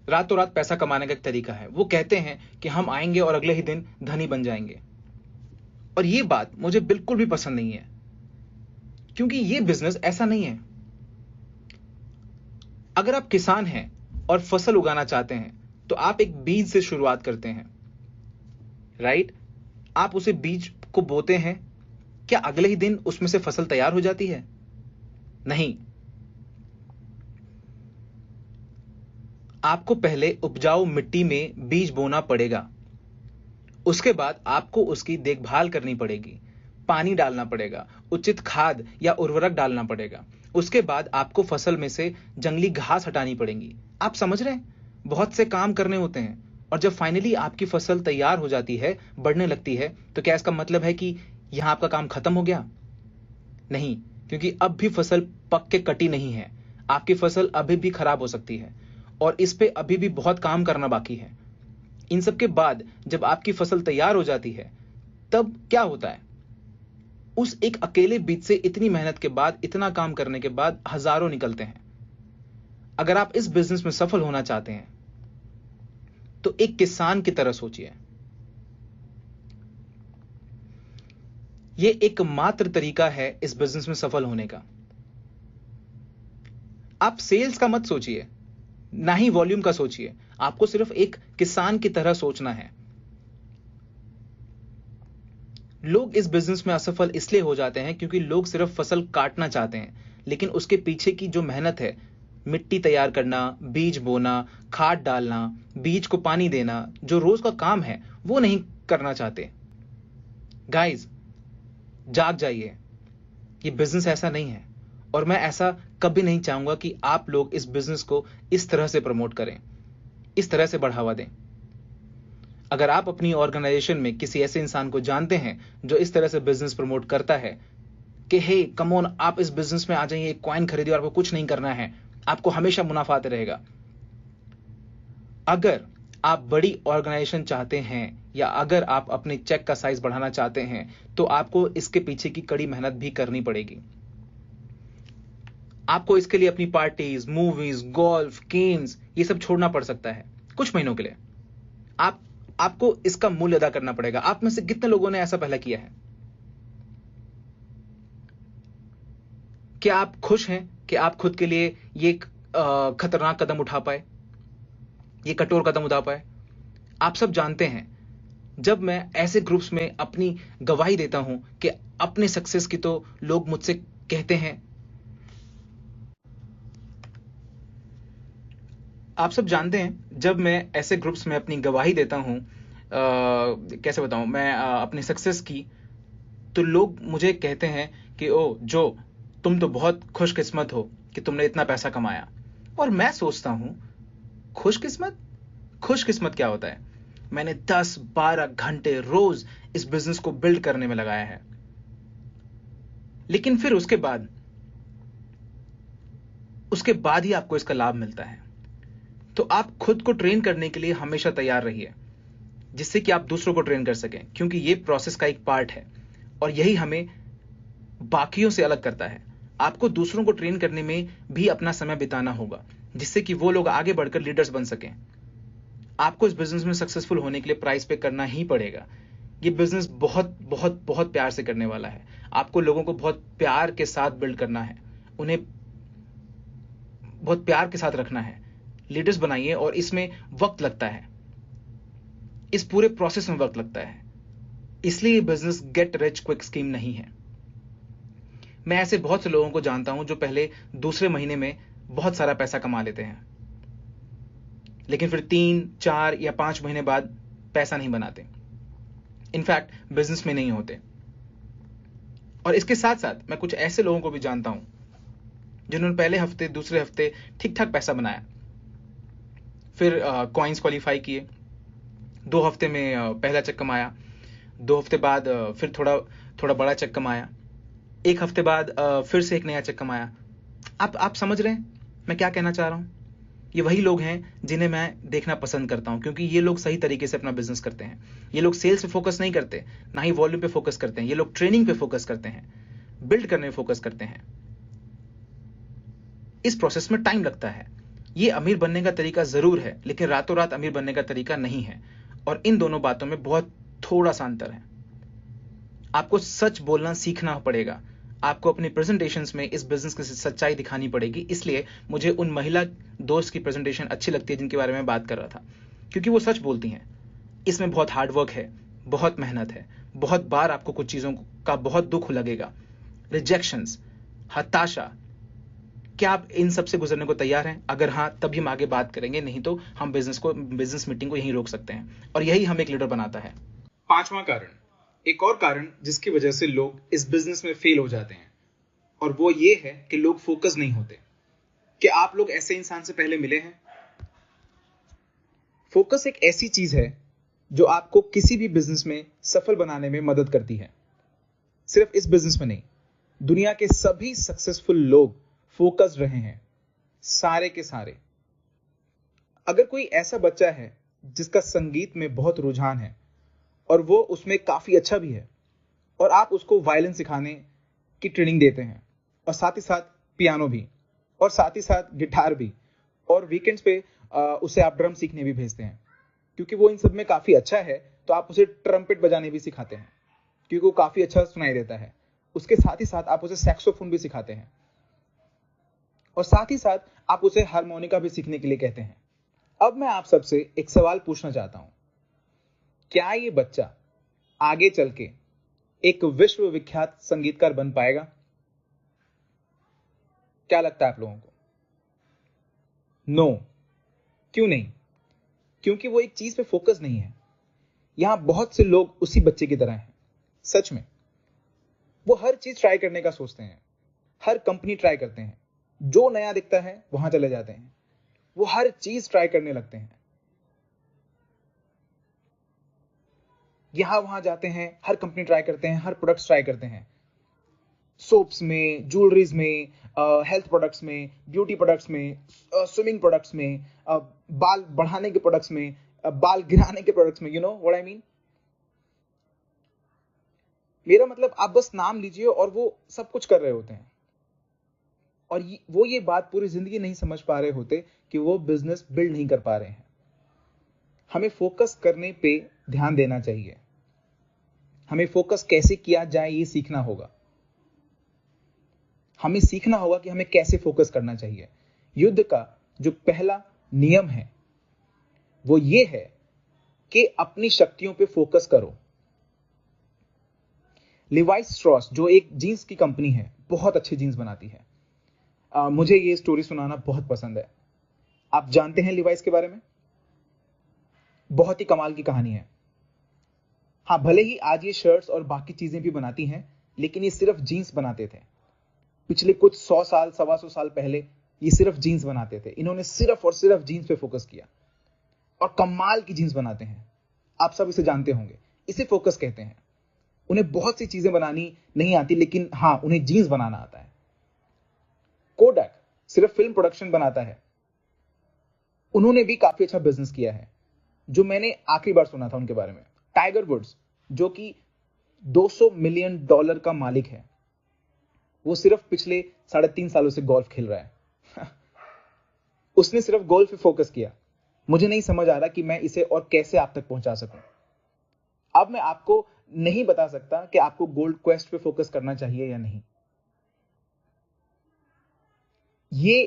[SPEAKER 2] रातों रात पैसा कमाने का एक तरीका है। वो कहते हैं कि हम आएंगे और अगले ही दिन धनी बन जाएंगे, और ये बात मुझे बिल्कुल भी पसंद नहीं है, क्योंकि ये बिजनेस ऐसा नहीं है। अगर आप किसान हैं और फसल उगाना चाहते हैं तो आप एक बीज से शुरुआत करते हैं, राइट? आप उसे बीज को बोते हैं। क्या अगले ही दिन उसमें से फसल तैयार हो जाती है? नहीं। आपको पहले उपजाऊ मिट्टी में बीज बोना पड़ेगा, उसके बाद आपको उसकी देखभाल करनी पड़ेगी, पानी डालना पड़ेगा, उचित खाद या उर्वरक डालना पड़ेगा। उसके बाद आपको फसल में से जंगली घास हटानी पड़ेगी। आप समझ रहे हैं? बहुत से काम करने होते हैं, और जब फाइनली आपकी फसल तैयार हो जाती है, बढ़ने लगती है, तो क्या इसका मतलब है कि यहां आपका काम खत्म हो गया? नहीं, क्योंकि अब भी फसल पक के कटी नहीं है। आपकी फसल अभी भी खराब हो सकती है और इस पे अभी भी बहुत काम करना बाकी है। इन सब के बाद जब आपकी फसल तैयार हो जाती है, तब क्या होता है? उस एक अकेले बीज से इतनी मेहनत के बाद, इतना काम करने के बाद हजारों निकलते हैं। अगर आप इस बिजनेस में सफल होना चाहते हैं तो एक किसान की तरह सोचिए। यह एकमात्र तरीका है इस बिजनेस में सफल होने का। आप सेल्स का मत सोचिए, ना ही वॉल्यूम का सोचिए। आपको सिर्फ एक किसान की तरह सोचना है। लोग इस बिजनेस में असफल इसलिए हो जाते हैं क्योंकि लोग सिर्फ फसल काटना चाहते हैं, लेकिन उसके पीछे की जो मेहनत है, मिट्टी तैयार करना, बीज बोना, खाद डालना, बीज को पानी देना, जो रोज का काम है, वो नहीं करना चाहते। गाइस, जाग जाइए। ये बिजनेस ऐसा नहीं है, और मैं ऐसा कभी नहीं चाहूंगा कि आप लोग इस बिजनेस को इस तरह से प्रमोट करें, इस तरह से बढ़ावा दें। अगर आप अपनी ऑर्गेनाइजेशन में किसी ऐसे इंसान को जानते हैं जो इस तरह से बिजनेस प्रमोट करता है कि हे कम ऑन, आप इस बिजनेस में आ जाइए, एक कॉइन खरीदिए और आपको कुछ नहीं करना है, आपको हमेशा मुनाफा आते रहेगा। अगर आप बड़ी ऑर्गेनाइजेशन चाहते हैं या अगर आप अपने चेक का साइज बढ़ाना चाहते हैं, तो आपको इसके पीछे की कड़ी मेहनत भी करनी पड़ेगी। आपको इसके लिए अपनी पार्टीज, मूवीज, गोल्फ, गेम्स ये सब छोड़ना पड़ सकता है कुछ महीनों के लिए। आपको इसका मूल्य अदा करना पड़ेगा। आप में से कितने लोगों ने ऐसा पहले किया है? क्या आप खुश हैं कि आप खुद के लिए ये खतरनाक कदम उठा पाए, ये कठोर कदम उठा पाए? आप सब जानते हैं, जब मैं ऐसे ग्रुप्स में अपनी गवाही देता हूं कि अपने सक्सेस की, तो लोग मुझसे कहते हैं, आप सब जानते हैं, जब मैं ऐसे ग्रुप्स में अपनी गवाही देता हूं, कैसे बताऊं मैं, अपनी सक्सेस की, तो लोग मुझे कहते हैं कि ओ जो, तुम तो बहुत खुशकिस्मत हो कि तुमने इतना पैसा कमाया। और मैं सोचता हूं, खुशकिस्मत खुशकिस्मत क्या होता है? मैंने 10-12 घंटे रोज इस बिजनेस को बिल्ड करने में लगाया है, लेकिन फिर उसके बाद ही आपको इसका लाभ मिलता है। तो आप खुद को ट्रेन करने के लिए हमेशा तैयार रहिए, जिससे कि आप दूसरों को ट्रेन कर सकें, क्योंकि ये प्रोसेस का एक पार्ट है और यही हमें बाकियों से अलग करता है। आपको दूसरों को ट्रेन करने में भी अपना समय बिताना होगा, जिससे कि वो लोग आगे बढ़कर लीडर्स बन सकें। आपको इस बिजनेस में सक्सेसफुल होने के लिए प्राइस पे करना ही पड़ेगा। ये बिजनेस बहुत बहुत बहुत प्यार से करने वाला है। आपको लोगों को बहुत प्यार के साथ बिल्ड करना है, उन्हें बहुत प्यार के साथ रखना है। लीडर्स बनाइए, और इसमें वक्त लगता है, इस पूरे प्रोसेस में वक्त लगता है। इसलिए ये business get rich quick scheme नहीं है। मैं ऐसे बहुत से लोगों को जानता हूं जो पहले दूसरे महीने में बहुत सारा पैसा कमा लेते हैं, लेकिन फिर 3, 4 या 5 महीने बाद पैसा नहीं बनाते, इनफैक्ट बिजनेस में नहीं होते। और इसके साथ साथ मैं कुछ ऐसे लोगों को भी जानता हूं जिन्होंने पहले हफ्ते, दूसरे हफ्ते ठीक ठाक पैसा बनाया, फिर कॉइन्स क्वालिफाई किए, 2 हफ्ते में पहला चेक कमाया, 2 हफ्ते बाद फिर थोड़ा बड़ा चेक कमाया, 1 हफ्ते बाद फिर से एक नया चेक कमाया। आप समझ रहे हैं मैं क्या कहना चाह रहा हूं? ये वही लोग हैं जिन्हें मैं देखना पसंद करता हूं, क्योंकि ये लोग सही तरीके से अपना बिजनेस करते हैं। ये लोग सेल्स पे फोकस नहीं करते, ना ही वॉल्यूम पे फोकस करते हैं। ये लोग ट्रेनिंग पे फोकस करते हैं, बिल्ड करने में फोकस करते हैं। इस प्रोसेस में टाइम लगता है। ये अमीर बनने का तरीका जरूर है, लेकिन रातों रात अमीर बनने का तरीका नहीं है, और इन दोनों बातों में बहुत थोड़ा सा अंतर है। आपको सच बोलना सीखना पड़ेगा। आपको अपनी प्रेजेंटेशंस में इस बिजनेस की सच्चाई दिखानी पड़ेगी। इसलिए मुझे उन महिला दोस्त की प्रेजेंटेशन अच्छी लगती है जिनके बारे में बात कर रहा था, क्योंकि वो सच बोलती हैं। इसमें बहुत हार्डवर्क है, बहुत मेहनत है, बहुत बार आपको कुछ चीजों का बहुत दुख लगेगा, रिजेक्शंस, हताशा। क्या आप इन सब से गुजरने को तैयार हैं? अगर हाँ, तभी हम आगे बात करेंगे, नहीं तो हम बिजनेस मीटिंग को यहीं रोक सकते हैं, और यही हमें एक लीडर बनाता है।
[SPEAKER 1] 5वां कारण, एक और कारण जिसकी वजह से लोग इस बिजनेस में फेल हो जाते हैं, और वो ये है कि लोग फोकस नहीं होते। कि आप लोग ऐसे इंसान से पहले मिले हैं? फोकस एक ऐसी चीज है जो आपको किसी भी बिजनेस में सफल बनाने में मदद करती है। सिर्फ इस बिजनेस में नहीं, दुनिया के सभी सक्सेसफुल लोग फोकस रहे हैं, सारे के सारे। अगर कोई ऐसा बच्चा है जिसका संगीत में बहुत रुझान है और वो उसमें काफी अच्छा भी है, और आप उसको वायलिन सिखाने की ट्रेनिंग देते हैं, और साथ ही साथ पियानो भी, और साथ ही साथ गिटार भी, और वीकेंड्स पे उसे आप ड्रम सीखने भी भेजते हैं, क्योंकि वो इन सब में काफी अच्छा है, तो आप उसे ट्रम्पेट बजाने भी सिखाते हैं क्योंकि वो काफी अच्छा सुनाई देता है। उसके साथ ही साथ आप उसे सैक्सोफोन भी सिखाते हैं, और साथ ही साथ आप उसे हारमोनिका भी सीखने के लिए कहते हैं। अब मैं आप सबसे एक सवाल पूछना चाहता हूं, क्या ये बच्चा आगे चल के एक विश्वविख्यात संगीतकार बन पाएगा? क्या लगता है आप लोगों को? नो। क्यों नहीं? क्योंकि वो एक चीज पे फोकस नहीं है। यहां बहुत से लोग उसी बच्चे की तरह हैं। सच में वो हर चीज ट्राई करने का सोचते हैं, हर कंपनी ट्राई करते हैं, जो नया दिखता है वहां चले जाते हैं, वो हर चीज ट्राई करने लगते हैं, यहां वहां जाते हैं, हर कंपनी ट्राई करते हैं, हर प्रोडक्ट्स ट्राई करते हैं, सोप्स में, ज्वेलरीज में, हेल्थ प्रोडक्ट्स में, ब्यूटी प्रोडक्ट्स में, स्विमिंग प्रोडक्ट्स में, बाल बढ़ाने के प्रोडक्ट्स में, बाल गिराने के प्रोडक्ट्स में। You know what I mean? मेरा मतलब, आप बस नाम लीजिए और वो सब कुछ कर रहे होते हैं। और वो ये बात पूरी जिंदगी नहीं समझ पा रहे होते कि वो बिजनेस बिल्ड नहीं कर पा रहे हैं। हमें फोकस करने पे ध्यान देना चाहिए। हमें फोकस कैसे किया जाए ये सीखना होगा। हमें सीखना होगा कि हमें कैसे फोकस करना चाहिए। युद्ध का जो पहला नियम है वो ये है कि अपनी शक्तियों पे फोकस करो। लिवाइस स्ट्रॉस जो एक जीन्स की कंपनी है, बहुत अच्छी जीन्स बनाती है। मुझे ये स्टोरी सुनाना बहुत पसंद है। आप जानते हैं लिवाइस के बारे में? बहुत ही कमाल की कहानी है। हाँ, भले ही आज ये शर्ट्स और बाकी चीजें भी बनाती हैं, लेकिन ये सिर्फ जीन्स बनाते थे। पिछले कुछ 100 साल, 125 साल पहले ये सिर्फ जीन्स बनाते थे। इन्होंने सिर्फ और सिर्फ जीन्स पे फोकस किया और कमाल की जीन्स बनाते हैं। आप सब इसे जानते होंगे, इसे फोकस कहते हैं। उन्हें बहुत सी चीजें बनानी नहीं आती, लेकिन हाँ, उन्हें जीन्स बनाना आता है। कोडैक सिर्फ फिल्म प्रोडक्शन बनाता है। उन्होंने भी काफी अच्छा बिजनेस किया है। जो मैंने आखिरी बार सुना था उनके बारे में, टाइगर वुड्स जो कि $200 मिलियन का मालिक है, वो सिर्फ पिछले 3.5 सालों से गोल्फ खेल रहा है। उसने सिर्फ गोल्फ पे फोकस किया। मुझे नहीं समझ आ रहा कि मैं इसे और कैसे आप तक पहुंचा सकूं। अब मैं आपको नहीं बता सकता कि आपको गोल्ड क्वेस्ट पे फोकस करना चाहिए या नहीं। ये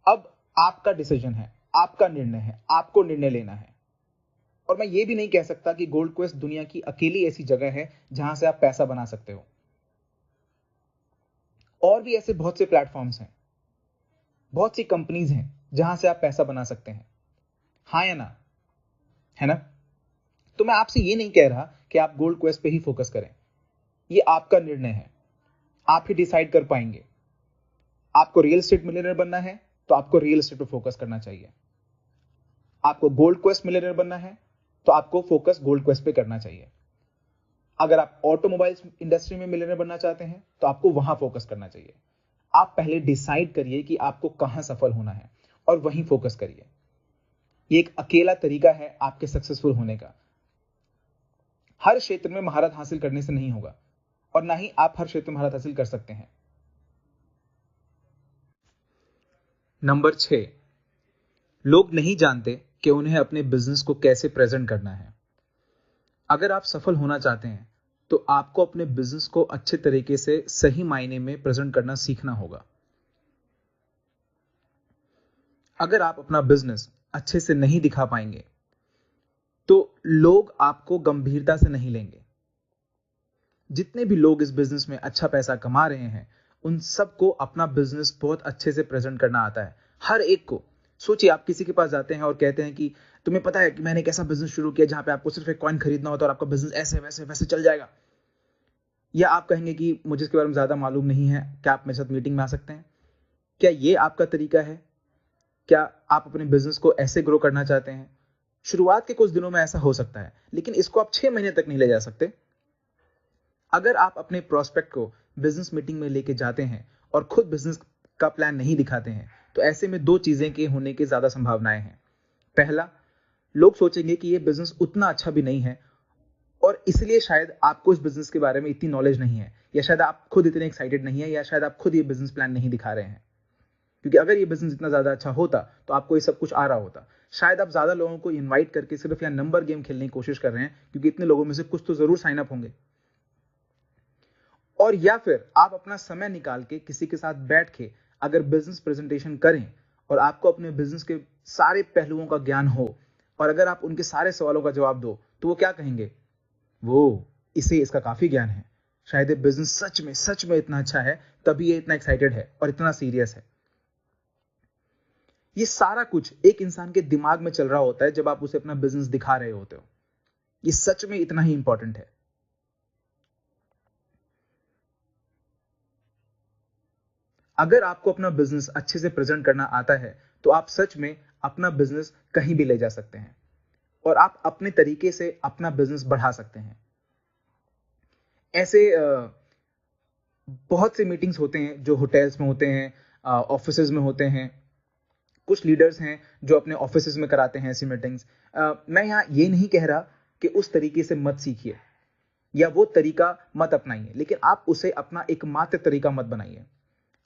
[SPEAKER 1] अब आपका डिसीजन है, आपका निर्णय है, आपको निर्णय लेना है। और मैं ये भी नहीं कह सकता कि गोल्ड क्वेस्ट दुनिया की अकेली ऐसी जगह है जहां से आप पैसा बना सकते हो। और भी ऐसे बहुत से प्लेटफॉर्म्स हैं, बहुत सी कंपनीज हैं जहां से आप पैसा बना सकते हैं। हाँ या ना? है ना? तो मैं आपसे ये नहीं कह रहा कि आप गोल्ड क्वेस्ट पे ही फोकस करें। ये आपका निर्णय है, आप ही डिसाइड कर पाएंगे। आपको रियल एस्टेट मिलियनेयर बनना है तो आपको रियल एस्टेट पे फोकस करना चाहिए। आपको गोल्ड क्वेस्ट मिलियनेयर बनना है तो आपको फोकस गोल्ड क्वेस्ट पे करना चाहिए। अगर आप ऑटोमोबाइल्स इंडस्ट्री में मिलियनेयर बनना चाहते हैं तो आपको वहां फोकस करना चाहिए। आप पहले डिसाइड करिए कि आपको कहां सफल होना है और वहीं फोकस करिए। ये एक अकेला तरीका है आपके सक्सेसफुल होने का। हर क्षेत्र में महारत हासिल करने से नहीं होगा और ना ही आप हर क्षेत्र में महारत हासिल कर सकते हैं। नंबर 6, लोग नहीं जानते कि उन्हें अपने बिजनेस को कैसे प्रेजेंट करना है। अगर आप सफल होना चाहते हैं तो आपको अपने बिजनेस को अच्छे तरीके से सही मायने में प्रेजेंट करना सीखना होगा। अगर आप अपना बिजनेस अच्छे से नहीं दिखा पाएंगे तो लोग आपको गंभीरता से नहीं लेंगे। जितने भी लोग इस बिजनेस में अच्छा पैसा कमा रहे हैं, उन सबको अपना बिजनेस बहुत अच्छे से प्रेजेंट करना आता है। हर एक को। सोचिए, आप किसी के पास जाते हैं और कहते हैं कि तुम्हें पता है कि मैंने एक ऐसा बिजनेस शुरू किया जहां पे आपको सिर्फ एक कॉइन खरीदना होता है और आपका बिजनेस ऐसे वैसे वैसे चल जाएगा। या आप कहेंगे कि मुझे इसके बारे में ज्यादा मालूम नहीं है, क्या आप मेरे साथ मीटिंग में आ सकते हैं? क्या ये आपका तरीका है? क्या आप अपने बिजनेस को ऐसे ग्रो करना चाहते हैं? शुरुआत के कुछ दिनों में ऐसा हो सकता है, लेकिन इसको आप 6 महीने तक नहीं ले जा सकते। अगर आप अपने प्रोस्पेक्ट को बिजनेस मीटिंग में लेके जाते हैं और खुद बिजनेस का प्लान नहीं दिखाते हैं, तो ऐसे में 2 चीजें के होने की ज्यादा संभावनाएं हैं। पहला, लोग सोचेंगे कि ये बिजनेस उतना अच्छा भी नहीं है और इसलिए शायद आपको इस बिजनेस के बारे में इतनी नॉलेज नहीं है, या शायद आप खुद इतने एक्साइटेड नहीं है, या शायद आप खुद ये बिजनेस प्लान नहीं दिखा रहे हैं। क्योंकि अगर ये बिजनेस इतना ज्यादा अच्छा होता तो आपको ये सब कुछ आ रहा होता। शायद आप ज्यादा लोगों को इनवाइट करके सिर्फ या नंबर गेम खेलने की कोशिश कर रहे हैं, क्योंकि इतने लोगों में से कुछ तो जरूर साइन अप होंगे। और या फिर आप अपना समय निकाल के किसी के साथ बैठ के अगर बिजनेस प्रेजेंटेशन करें और आपको अपने बिजनेस के सारे पहलुओं का ज्ञान हो, और अगर आप उनके सारे सवालों का जवाब दो, तो वो क्या कहेंगे? वो इसे इसका काफी ज्ञान है, शायद ये बिजनेस सच में इतना अच्छा है, तभी ये इतना एक्साइटेड है और इतना सीरियस है। ये सारा कुछ एक इंसान के दिमाग में चल रहा होता है जब आप उसे अपना बिजनेस दिखा रहे होते हो। ये सच में इतना ही इंपॉर्टेंट है। अगर आपको अपना बिजनेस अच्छे से प्रेजेंट करना आता है तो आप सच में अपना बिजनेस कहीं भी ले जा सकते हैं और आप अपने तरीके से अपना बिजनेस बढ़ा सकते हैं। ऐसे बहुत से मीटिंग्स होते हैं जो होटल्स में होते हैं, ऑफिसेज में होते हैं। कुछ लीडर्स हैं जो अपने ऑफिसेज में कराते हैं ऐसी मीटिंग्स। मैं यहां ये नहीं कह रहा कि उस तरीके से मत सीखिए या वो तरीका मत अपनाइए, लेकिन आप उसे अपना एकमात्र तरीका मत बनाइए।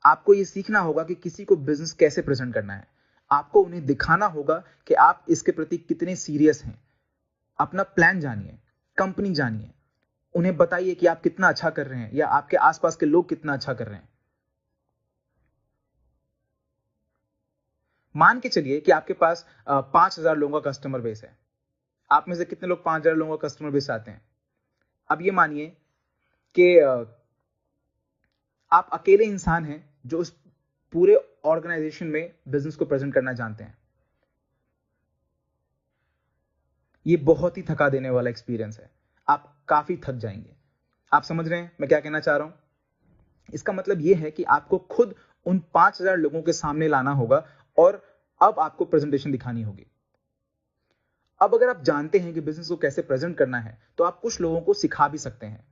[SPEAKER 1] आपको ये सीखना होगा कि किसी को बिजनेस कैसे प्रेजेंट करना है। आपको उन्हें दिखाना होगा कि आप इसके प्रति कितने सीरियस हैं। अपना प्लान जानिए, कंपनी जानिए, उन्हें बताइए कि आप कितना अच्छा कर रहे हैं या आपके आसपास के लोग कितना अच्छा कर रहे हैं। मान के चलिए कि आपके पास 5,000 लोगों का कस्टमर बेस है। आप में से कितने लोग 5,000 लोगों का कस्टमर बेस आते हैं? अब ये मानिए कि आप अकेले इंसान हैं जो उस पूरे ऑर्गेनाइजेशन में बिजनेस को प्रेजेंट करना जानते हैं। ये बहुत ही थका देने वाला एक्सपीरियंस है। आप काफी थक जाएंगे। आप समझ रहे हैं मैं क्या कहना चाह रहा हूं? इसका मतलब यह है कि आपको खुद उन 5,000 लोगों के सामने लाना होगा और अब आपको प्रेजेंटेशन दिखानी होगी। अब अगर आप जानते हैं कि बिजनेस को कैसे प्रेजेंट करना है, तो आप कुछ लोगों को सिखा भी सकते हैं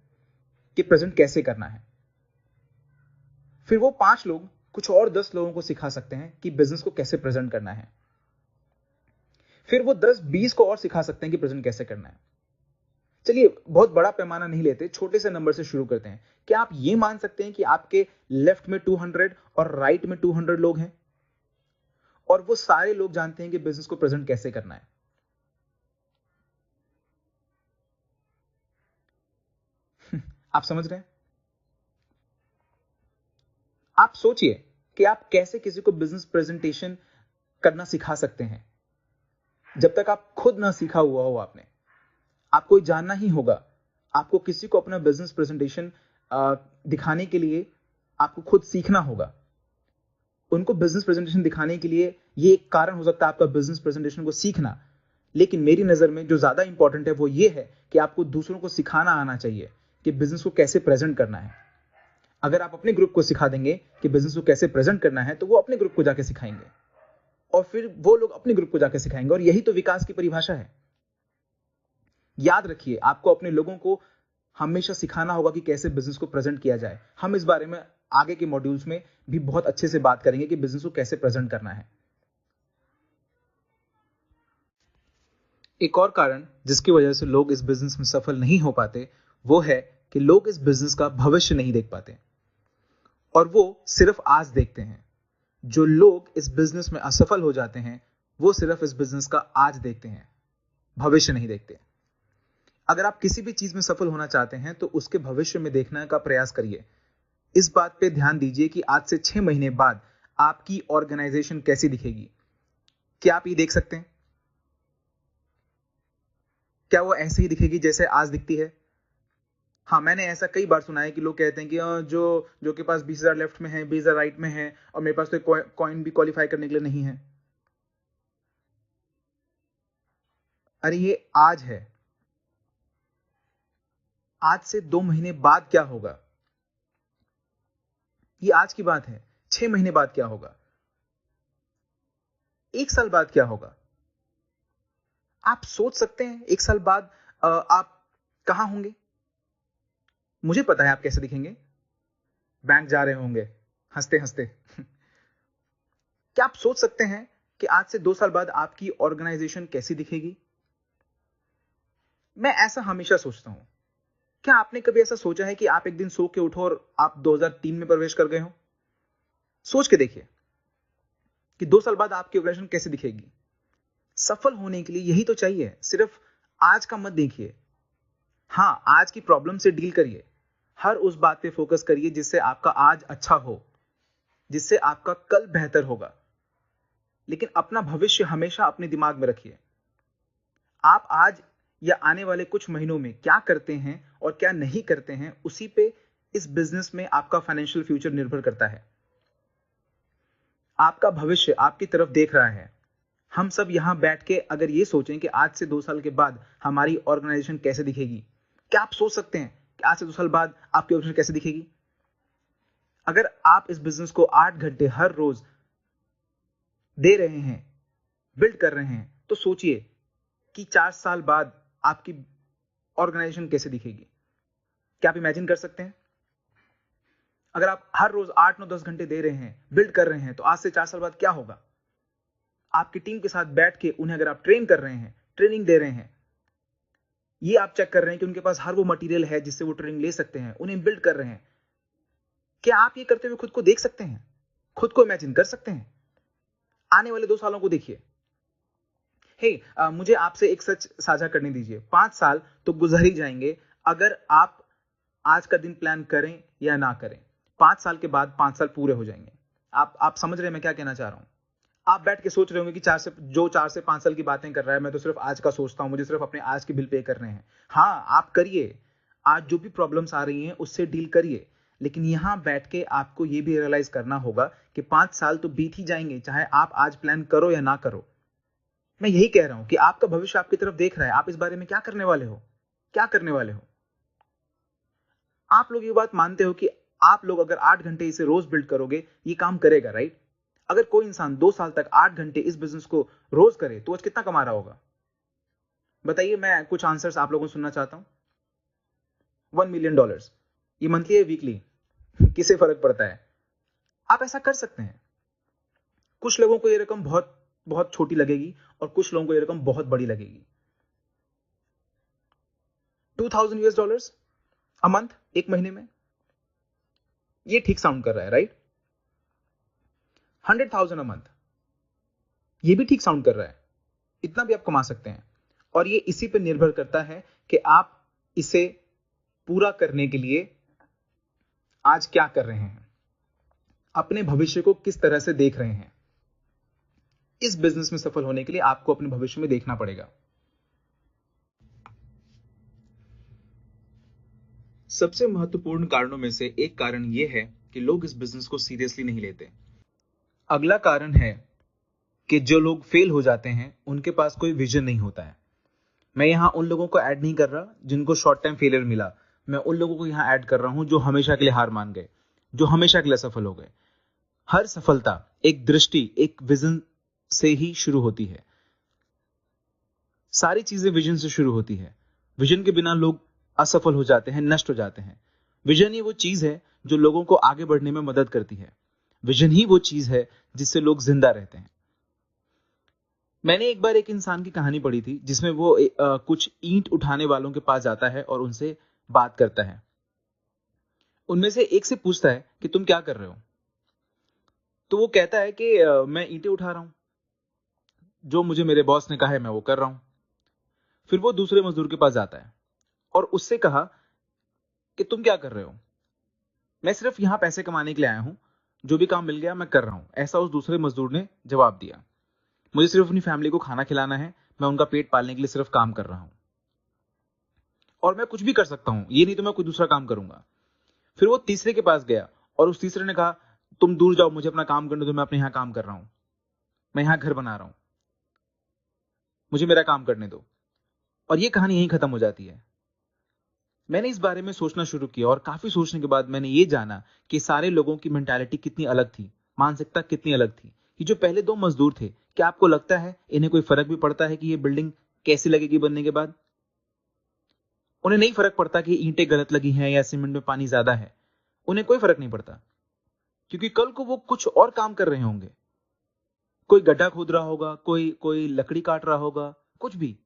[SPEAKER 1] कि प्रेजेंट कैसे करना है। फिर वो 5 लोग कुछ और 10 लोगों को सिखा सकते हैं कि बिजनेस को कैसे प्रेजेंट करना है। फिर वो 10-20 को और सिखा सकते हैं कि प्रेजेंट कैसे करना है। चलिए, बहुत बड़ा पैमाना नहीं लेते, छोटे से नंबर से शुरू करते हैं। क्या आप ये मान सकते हैं कि आपके लेफ्ट में 200 और राइट में 200 लोग हैं और वो सारे लोग जानते हैं कि बिजनेस को प्रेजेंट कैसे करना है? आप समझ रहे हैं? आप सोचिए कि आप कैसे किसी को बिजनेस प्रेजेंटेशन करना सिखा सकते हैं जब तक आप खुद ना सीखा हुआ हो। आपको ये जानना ही होगा। आपको किसी को अपना बिजनेस प्रेजेंटेशन दिखाने के लिए आपको खुद सीखना होगा। उनको बिजनेस प्रेजेंटेशन दिखाने के लिए ये एक कारण हो सकता है आपका बिजनेस प्रेजेंटेशन को सीखना, लेकिन मेरी नजर में जो ज्यादा इंपॉर्टेंट है वो ये है कि आपको दूसरों को सिखाना आना चाहिए कि बिजनेस को कैसे प्रेजेंट करना है। अगर आप अपने ग्रुप को सिखा देंगे कि बिजनेस को कैसे प्रेजेंट करना है, तो वो अपने ग्रुप को जाके सिखाएंगे और फिर वो लोग अपने ग्रुप को जाके सिखाएंगे, और यही तो विकास की परिभाषा है। याद रखिए, आपको अपने लोगों को हमेशा सिखाना होगा कि कैसे बिजनेस को प्रेजेंट किया जाए। हम इस बारे में आगे के मॉड्यूल्स में भी बहुत अच्छे से बात करेंगे कि बिजनेस को कैसे प्रेजेंट करना है। एक और कारण जिसकी वजह से लोग इस बिजनेस में सफल नहीं हो पाते, वो है कि लोग इस बिजनेस का भविष्य नहीं देख पाते और वो सिर्फ आज देखते हैं। जो लोग इस बिजनेस में असफल हो जाते हैं, वो सिर्फ इस बिजनेस का आज देखते हैं, भविष्य नहीं देखते। अगर आप किसी भी चीज में सफल होना चाहते हैं तो उसके भविष्य में देखने का प्रयास करिए। इस बात पे ध्यान दीजिए कि आज से 6 महीने बाद आपकी ऑर्गेनाइजेशन कैसी दिखेगी। क्या आप ये देख सकते हैं? क्या वो ऐसे ही दिखेगी जैसे आज दिखती है? हाँ, मैंने ऐसा कई बार सुना है कि लोग कहते हैं कि जो के पास 20,000 लेफ्ट में है, 20,000 राइट में है, और मेरे पास तो कॉइन भी क्वालिफाई करने के लिए नहीं है। अरे ये आज है। आज से 2 महीने बाद क्या होगा, ये आज की बात है। 6 महीने बाद क्या होगा, 1 साल बाद क्या होगा? आप सोच सकते हैं 1 साल बाद आप कहां होंगे? मुझे पता है आप कैसे दिखेंगे। बैंक जा रहे होंगे हंसते हंसते। क्या आप सोच सकते हैं कि आज से 2 साल बाद आपकी ऑर्गेनाइजेशन कैसी दिखेगी? मैं ऐसा हमेशा सोचता हूं। क्या आपने कभी ऐसा सोचा है कि आप एक दिन सो के उठो और आप 2003 में प्रवेश कर गए हो? सोच के देखिए कि 2 साल बाद आपकी ऑर्गेनाइजेशन कैसे दिखेगी। सफल होने के लिए यही तो चाहिए। सिर्फ आज का मत देखिए। हां, आज की प्रॉब्लम से डील करिए। हर उस बात पे फोकस करिए जिससे आपका आज अच्छा हो, जिससे आपका कल बेहतर होगा। लेकिन अपना भविष्य हमेशा अपने दिमाग में रखिए। आप आज या आने वाले कुछ महीनों में क्या करते हैं और क्या नहीं करते हैं, उसी पे इस बिजनेस में आपका फाइनेंशियल फ्यूचर निर्भर करता है। आपका भविष्य आपकी तरफ देख रहा है। हम सब यहां बैठ के अगर ये सोचें कि आज से 2 साल के बाद हमारी ऑर्गेनाइजेशन कैसे दिखेगी, क्या आप सोच सकते हैं कि आज से 2 साल बाद आपकी ऑर्गेनाइजेशन कैसे दिखेगी? अगर आप इस बिजनेस को 8 घंटे हर रोज दे रहे हैं, बिल्ड कर रहे हैं, तो सोचिए कि 4 साल बाद आपकी ऑर्गेनाइजेशन कैसे दिखेगी। क्या आप इमेजिन कर सकते हैं? अगर आप हर रोज 8-9-10 घंटे दे रहे हैं, बिल्ड कर रहे हैं, तो आज से 4 साल बाद क्या होगा? आपकी टीम के साथ बैठ के उन्हें अगर आप ट्रेन कर रहे हैं, ट्रेनिंग दे रहे हैं, ये आप चेक कर रहे हैं कि उनके पास हर वो मटेरियल है जिससे वो ट्रेनिंग ले सकते हैं, उन्हें बिल्ड कर रहे हैं, क्या आप ये करते हुए खुद को देख सकते हैं? खुद को इमेजिन कर सकते हैं? आने वाले 2 सालों को देखिए। मुझे आपसे एक सच साझा करने दीजिए। 5 साल तो गुजर ही जाएंगे अगर आप आज का दिन प्लान करें या ना करें। 5 साल के बाद 5 साल पूरे हो जाएंगे। आप समझ रहे हैं मैं क्या कहना चाह रहा हूं? आप बैठ के सोच रहे होंगे कि 4 से 5 साल की बातें कर रहा है, मैं तो सिर्फ आज का सोचता हूं, मुझे सिर्फ अपने आज के बिल पे करने हैं। हाँ, आप करिए। आज जो भी प्रॉब्लम्स आ रही हैं उससे डील करिए, लेकिन यहां बैठ के आपको ये भी रियलाइज करना होगा कि 5 साल तो बीत ही जाएंगे, चाहे आप आज प्लान करो या ना करो। मैं यही कह रहा हूं कि आपका भविष्य आपकी तरफ देख रहा है। आप इस बारे में क्या करने वाले हो? क्या करने वाले हो? आप लोग ये बात मानते हो कि आप लोग अगर 8 घंटे इसे रोज बिल्ड करोगे, ये काम करेगा, राइट? अगर कोई इंसान 2 साल तक 8 घंटे इस बिजनेस को रोज करे तो आज कितना कमा रहा होगा? बताइए, मैं कुछ आंसर्स आप लोगों से सुनना चाहता हूं। $1 मिलियन। ये मंथली है, वीकली? किसे फर्क पड़ता है? आप ऐसा कर सकते हैं। कुछ लोगों को ये रकम बहुत बहुत छोटी लगेगी और कुछ लोगों को ये रकम बहुत बड़ी लगेगी। $2000 अ मंथ, एक महीने में। ये ठीक साउंड कर रहा है, राइट? 100,000 अ मंथ, ये भी ठीक साउंड कर रहा है। इतना भी आप कमा सकते हैं। और ये इसी पर निर्भर करता है कि आप इसे पूरा करने के लिए आज क्या कर रहे हैं, अपने भविष्य को किस तरह से देख रहे हैं। इस बिजनेस में सफल होने के लिए आपको अपने भविष्य में देखना पड़ेगा। सबसे महत्वपूर्ण कारणों में से एक कारण यह है कि लोग इस बिजनेस को सीरियसली नहीं लेते। अगला कारण है कि जो लोग फेल हो जाते हैं उनके पास कोई विजन नहीं होता है। मैं यहां उन लोगों को ऐड नहीं कर रहा जिनको शॉर्ट टाइम फेलियर मिला। मैं उन लोगों को यहां ऐड कर रहा हूं जो हमेशा के लिए हार मान गए, जो हमेशा के लिए सफल हो गए। हर सफलता एक दृष्टि, एक विजन से ही शुरू होती है। सारी चीजें विजन से शुरू होती है। विजन के बिना लोग असफल हो जाते हैं, नष्ट हो जाते हैं। विजन ही वो चीज है जो लोगों को आगे बढ़ने में मदद करती है। विजन ही वो चीज है जिससे लोग जिंदा रहते हैं। मैंने एक बार एक इंसान की कहानी पढ़ी थी जिसमें वो कुछ ईंट उठाने वालों के पास जाता है और उनसे बात करता है। उनमें से एक से पूछता है कि तुम क्या कर रहे हो? तो वो कहता है कि मैं ईंटें उठा रहा हूं, जो मुझे मेरे बॉस ने कहा है मैं वो कर रहा हूं। फिर वो दूसरे मजदूर के पास जाता है और उससे कहा कि तुम क्या कर रहे हो? मैं सिर्फ यहां पैसे कमाने के लिए आया हूं, जो भी काम मिल गया मैं कर रहा हूं, ऐसा उस दूसरे मजदूर ने जवाब दिया। मुझे सिर्फ अपनी फैमिली को खाना खिलाना है, मैं उनका पेट पालने के लिए सिर्फ काम कर रहा हूं और मैं कुछ भी कर सकता हूं, ये नहीं तो मैं कोई दूसरा काम करूंगा। फिर वो तीसरे के पास गया और उस तीसरे ने कहा तुम दूर जाओ, मुझे अपना काम करने दो, मैं अपने यहां काम कर रहा हूं, मैं यहां घर बना रहा हूं, मुझे मेरा काम करने दो। और ये कहानी यहीं खत्म हो जाती है। मैंने इस बारे में सोचना शुरू किया और काफी सोचने के बाद मैंने ये जाना कि सारे लोगों की मेंटालिटी कितनी अलग थी, मानसिकता कितनी अलग थी। कि जो पहले दो मजदूर थे, क्या आपको लगता है इन्हें कोई फर्क भी पड़ता है कि ये बिल्डिंग कैसी लगेगी बनने के बाद? उन्हें नहीं फर्क पड़ता कि ईंटें गलत लगी हैं या सीमेंट में पानी ज्यादा है। उन्हें कोई फर्क नहीं पड़ता, क्योंकि कल को वो कुछ और काम कर रहे होंगे। कोई गड्ढा खोद रहा होगा, कोई कोई लकड़ी काट रहा होगा, कुछ भी,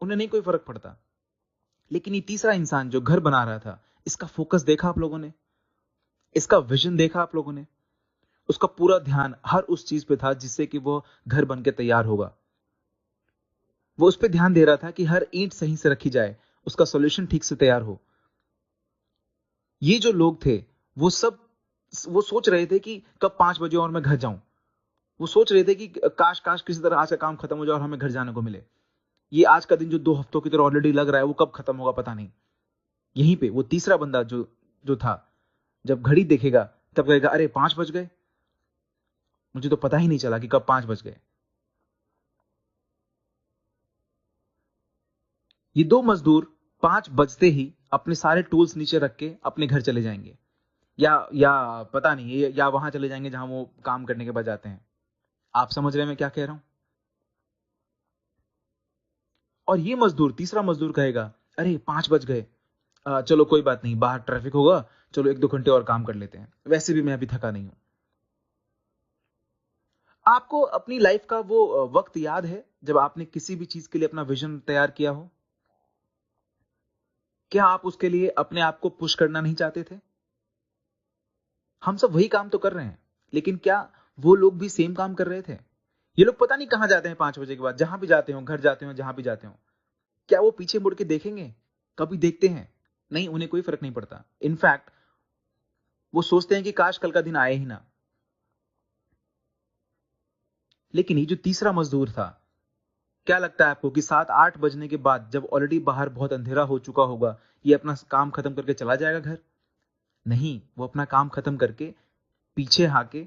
[SPEAKER 1] उन्हें नहीं कोई फर्क पड़ता। लेकिन ये तीसरा इंसान जो घर बना रहा था, इसका फोकस देखा आप लोगों ने? इसका विजन देखा आप लोगों ने? उसका पूरा ध्यान हर उस चीज पे था जिससे कि वो घर बन के तैयार होगा। वो उस पर ध्यान दे रहा था कि हर ईंट सही से रखी जाए, उसका सॉल्यूशन ठीक से तैयार हो। ये जो लोग थे, वो सब वो सोच रहे थे कि कब 5 बजे और मैं घर जाऊं। वो सोच रहे थे कि काश काश किसी तरह आज का काम खत्म हो जाए और हमें घर जाने को मिले। ये आज का दिन जो 2 हफ्तों की तरह ऑलरेडी लग रहा है, वो कब खत्म होगा पता नहीं। यहीं पे वो तीसरा बंदा जो जो था, जब घड़ी देखेगा तब कहेगा अरे 5 बज गए, मुझे तो पता ही नहीं चला कि कब 5 बज गए। ये दो मजदूर 5 बजते ही अपने सारे टूल्स नीचे रख के अपने घर चले जाएंगे, या पता नहीं, या वहां चले जाएंगे जहां वो काम करने के बाद जाते हैं। आप समझ रहे हैं मैं क्या कह रहा हूं? और ये मजदूर, तीसरा मजदूर कहेगा अरे 5 बज गए, चलो कोई बात नहीं, बाहर ट्रैफिक होगा, चलो 1-2 घंटे और काम कर लेते हैं, वैसे भी मैं अभी थका नहीं हूं। आपको अपनी लाइफ का वो वक्त याद है जब आपने किसी भी चीज के लिए अपना विजन तैयार किया हो? क्या आप उसके लिए अपने आप को पुश करना नहीं चाहते थे?
[SPEAKER 2] हम सब वही काम तो कर रहे हैं, लेकिन क्या वो लोग भी सेम काम कर रहे थे? ये लोग पता नहीं कहां जाते हैं 5 बजे के बाद, जहां भी जाते हो, घर जाते हो, जहां भी जाते हो, क्या वो पीछे मुड़ के देखेंगे? कभी देखते हैं? नहीं, उन्हें कोई फर्क नहीं पड़ता। इनफैक्ट वो सोचते हैं कि काश कल का दिन आए ही ना। लेकिन ये जो तीसरा मजदूर था, क्या लगता है आपको कि 7-8 बजने के बाद, जब ऑलरेडी बाहर बहुत अंधेरा हो चुका होगा, ये अपना काम खत्म करके चला जाएगा घर? नहीं, वो अपना काम खत्म करके पीछे आके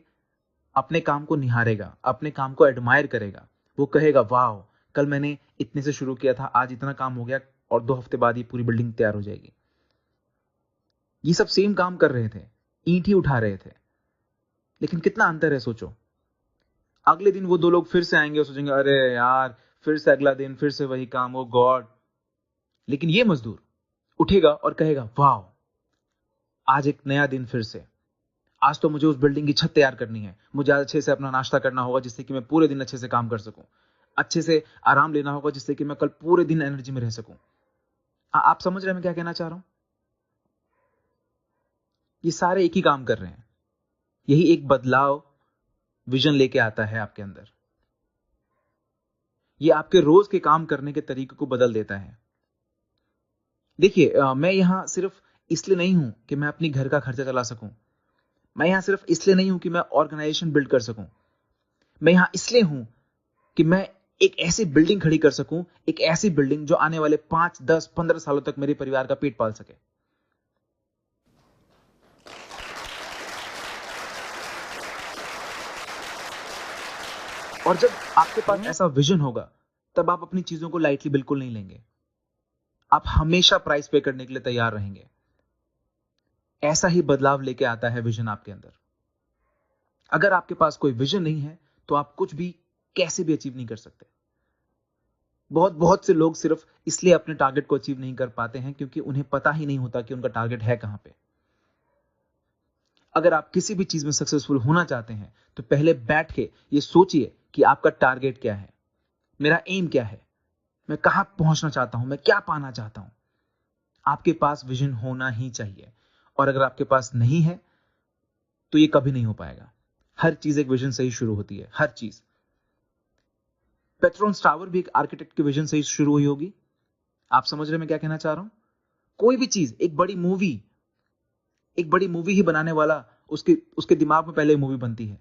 [SPEAKER 2] अपने काम को निहारेगा, अपने काम को एडमायर करेगा। वो कहेगा, वाह, कल मैंने इतने से शुरू किया था, आज इतना काम हो गया और 2 हफ्ते बाद ये पूरी बिल्डिंग तैयार हो जाएगी। ये सब सेम काम कर रहे थे, ईंट ही उठा रहे थे, लेकिन कितना अंतर है सोचो। अगले दिन वो 2 लोग फिर से आएंगे और सोचेंगे, अरे यार, फिर से अगला दिन, फिर से वही काम, ओ गॉड। लेकिन ये मजदूर उठेगा और कहेगा, वाह, आज एक नया दिन फिर से। आज तो मुझे उस बिल्डिंग की छत तैयार करनी है, मुझे आज अच्छे से अपना नाश्ता करना होगा जिससे कि मैं पूरे दिन अच्छे से काम कर सकूं, अच्छे से आराम लेना होगा जिससे कि मैं कल पूरे दिन एनर्जी में रह सकूं। आप समझ रहे हैं मैं क्या कहना चाह रहा हूं? ये सारे एक ही काम कर रहे हैं। यही एक बदलाव विजन लेके आता है आपके अंदर। ये आपके रोज के काम करने के तरीके को बदल देता है। देखिए, मैं यहां सिर्फ इसलिए नहीं हूं कि मैं अपनी घर का खर्चा चला सकूं। मैं यहां सिर्फ इसलिए नहीं हूं कि मैं ऑर्गेनाइजेशन बिल्ड कर सकूं। मैं यहां इसलिए हूं कि मैं एक ऐसी बिल्डिंग खड़ी कर सकूं, एक ऐसी बिल्डिंग जो आने वाले 5, 10, 15 सालों तक मेरे परिवार का पेट पाल सके। और जब आपके पास ऐसा विजन होगा, तब आप अपनी चीजों को लाइटली बिल्कुल नहीं लेंगे। आप हमेशा प्राइस पे करने के लिए तैयार रहेंगे। ऐसा ही बदलाव लेके आता है विजन आपके अंदर। अगर आपके पास कोई विजन नहीं है, तो आप कुछ भी कैसे भी अचीव नहीं कर सकते। बहुत बहुत से लोग सिर्फ इसलिए अपने टारगेट को अचीव नहीं कर पाते हैं क्योंकि उन्हें पता ही नहीं होता कि उनका टारगेट है कहां पे। अगर आप किसी भी चीज में सक्सेसफुल होना चाहते हैं, तो पहले बैठ के ये सोचिए कि आपका टारगेट क्या है, मेरा एम क्या है, मैं कहां पहुंचना चाहता हूं, मैं क्या पाना चाहता हूं। आपके पास विजन होना ही चाहिए। और अगर आपके पास नहीं है, तो ये कभी नहीं हो पाएगा। हर चीज एक विजन से ही शुरू होती है, हर चीज। पेट्रोन्स टावर भी एक आर्किटेक्ट के विजन से ही शुरू हुई होगी। आप समझ रहे मैं क्या कहना चाह रहा हूं? कोई भी चीज, एक बड़ी मूवी ही बनाने वाला, उसके उसके दिमाग में पहले मूवी बनती है।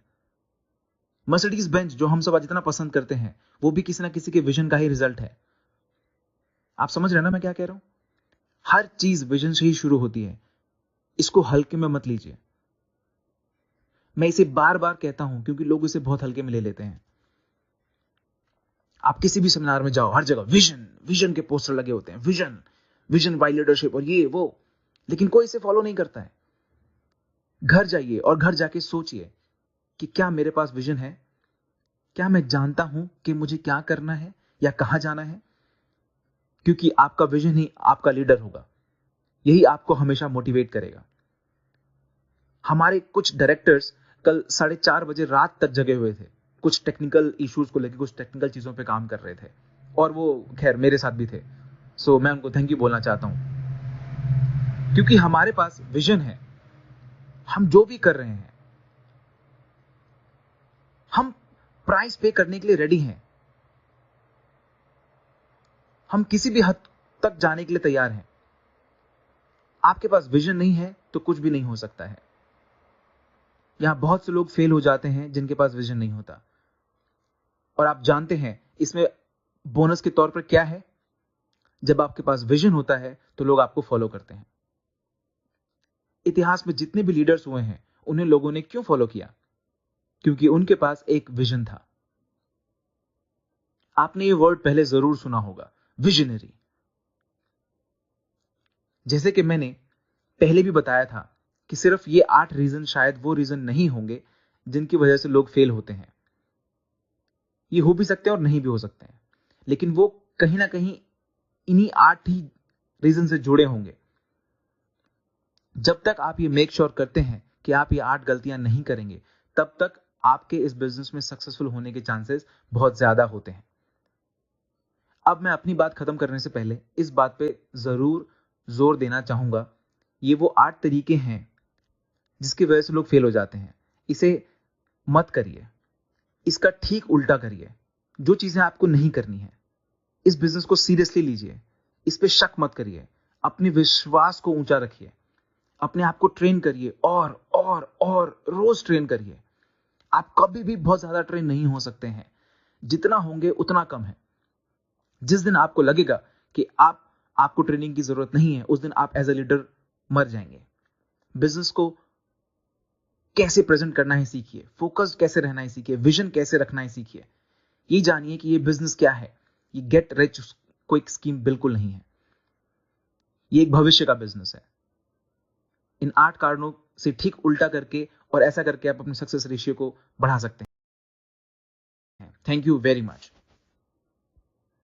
[SPEAKER 2] मर्सिडीज बेंज जो हम सब आज इतना पसंद करते हैं, वो भी किसी ना किसी के विजन का ही रिजल्ट है। आप समझ रहे हैं ना मैं क्या कह रहा हूं? हर चीज विजन से ही शुरू होती है। इसको हल्के में मत लीजिए। मैं इसे बार बार कहता हूं क्योंकि लोग इसे बहुत हल्के में ले लेते हैं। आप किसी भी सेमिनार में जाओ, हर जगह विजन विजन के पोस्टर लगे होते हैं, विजन विजन बाय लीडरशिप और ये वो, लेकिन कोई इसे फॉलो नहीं करता है। घर जाइए और घर जाके सोचिए कि क्या मेरे पास विजन है? क्या मैं जानता हूं कि मुझे क्या करना है या कहां जाना है? क्योंकि आपका विजन ही आपका लीडर होगा। यही आपको हमेशा मोटिवेट करेगा। हमारे कुछ डायरेक्टर्स कल 4:30 बजे रात तक जगे हुए थे, कुछ टेक्निकल इश्यूज को लेकर, कुछ टेक्निकल चीजों पे काम कर रहे थे, और वो खैर मेरे साथ भी थे। सो मैं उनको थैंक यू बोलना चाहता हूं, क्योंकि हमारे पास विजन है। हम जो भी कर रहे हैं, हम प्राइस पे करने के लिए रेडी हैं। हम किसी भी हद तक जाने के लिए तैयार हैं। आपके पास विजन नहीं है तो कुछ भी नहीं हो सकता है। यहां बहुत से लोग फेल हो जाते हैं जिनके पास विजन नहीं होता। और आप जानते हैं इसमें बोनस के तौर पर क्या है? जब आपके पास विजन होता है तो लोग आपको फॉलो करते हैं। इतिहास में जितने भी लीडर्स हुए हैं, उन्हें लोगों ने क्यों फॉलो किया? क्योंकि उनके पास एक विजन था। आपने ये वर्ड पहले जरूर सुना होगा, विजनरी। जैसे कि मैंने पहले भी बताया था कि सिर्फ ये 8 रीजन शायद वो रीजन नहीं होंगे जिनकी वजह से लोग फेल होते हैं। ये हो भी सकते हैं और नहीं भी हो सकते हैं, लेकिन वो कहीं ना कहीं इन्हीं 8 ही रीजन से जुड़े होंगे। जब तक आप ये मेक श्योर करते हैं कि आप ये 8 गलतियां नहीं करेंगे, तब तक आपके इस बिजनेस में सक्सेसफुल होने के चांसेस बहुत ज्यादा होते हैं। अब मैं अपनी बात खत्म करने से पहले इस बात पे जरूर जोर देना चाहूंगा, ये वो 8 तरीके हैं
[SPEAKER 1] जिसकी वजह से लोग फेल हो जाते हैं। इसे मत करिए, इसका ठीक उल्टा करिए। जो चीजें आपको नहीं करनी है, इस बिजनेस को सीरियसली लीजिए, इस पे शक मत करिए, अपने विश्वास को ऊंचा रखिए, अपने आप को ट्रेन करिए और रोज ट्रेन करिए। आप कभी भी बहुत ज्यादा ट्रेन नहीं हो सकते हैं, जितना होंगे उतना कम है। जिस दिन आपको लगेगा कि आपको ट्रेनिंग की जरूरत नहीं है, उस दिन आप एज ए लीडर मर जाएंगे। बिजनेस को कैसे प्रेजेंट करना है सीखिए, फोकस्ड कैसे रहना है सीखिए, विजन कैसे रखना है सीखिए। ये जानिए कि ये बिजनेस क्या है। ये गेट रिच क्विक स्कीम बिल्कुल नहीं है, ये एक भविष्य का बिजनेस है। इन 8 कारणों से ठीक उल्टा करके और ऐसा करके आप अपने सक्सेस रेशियो को बढ़ा सकते हैं। Thank you very much.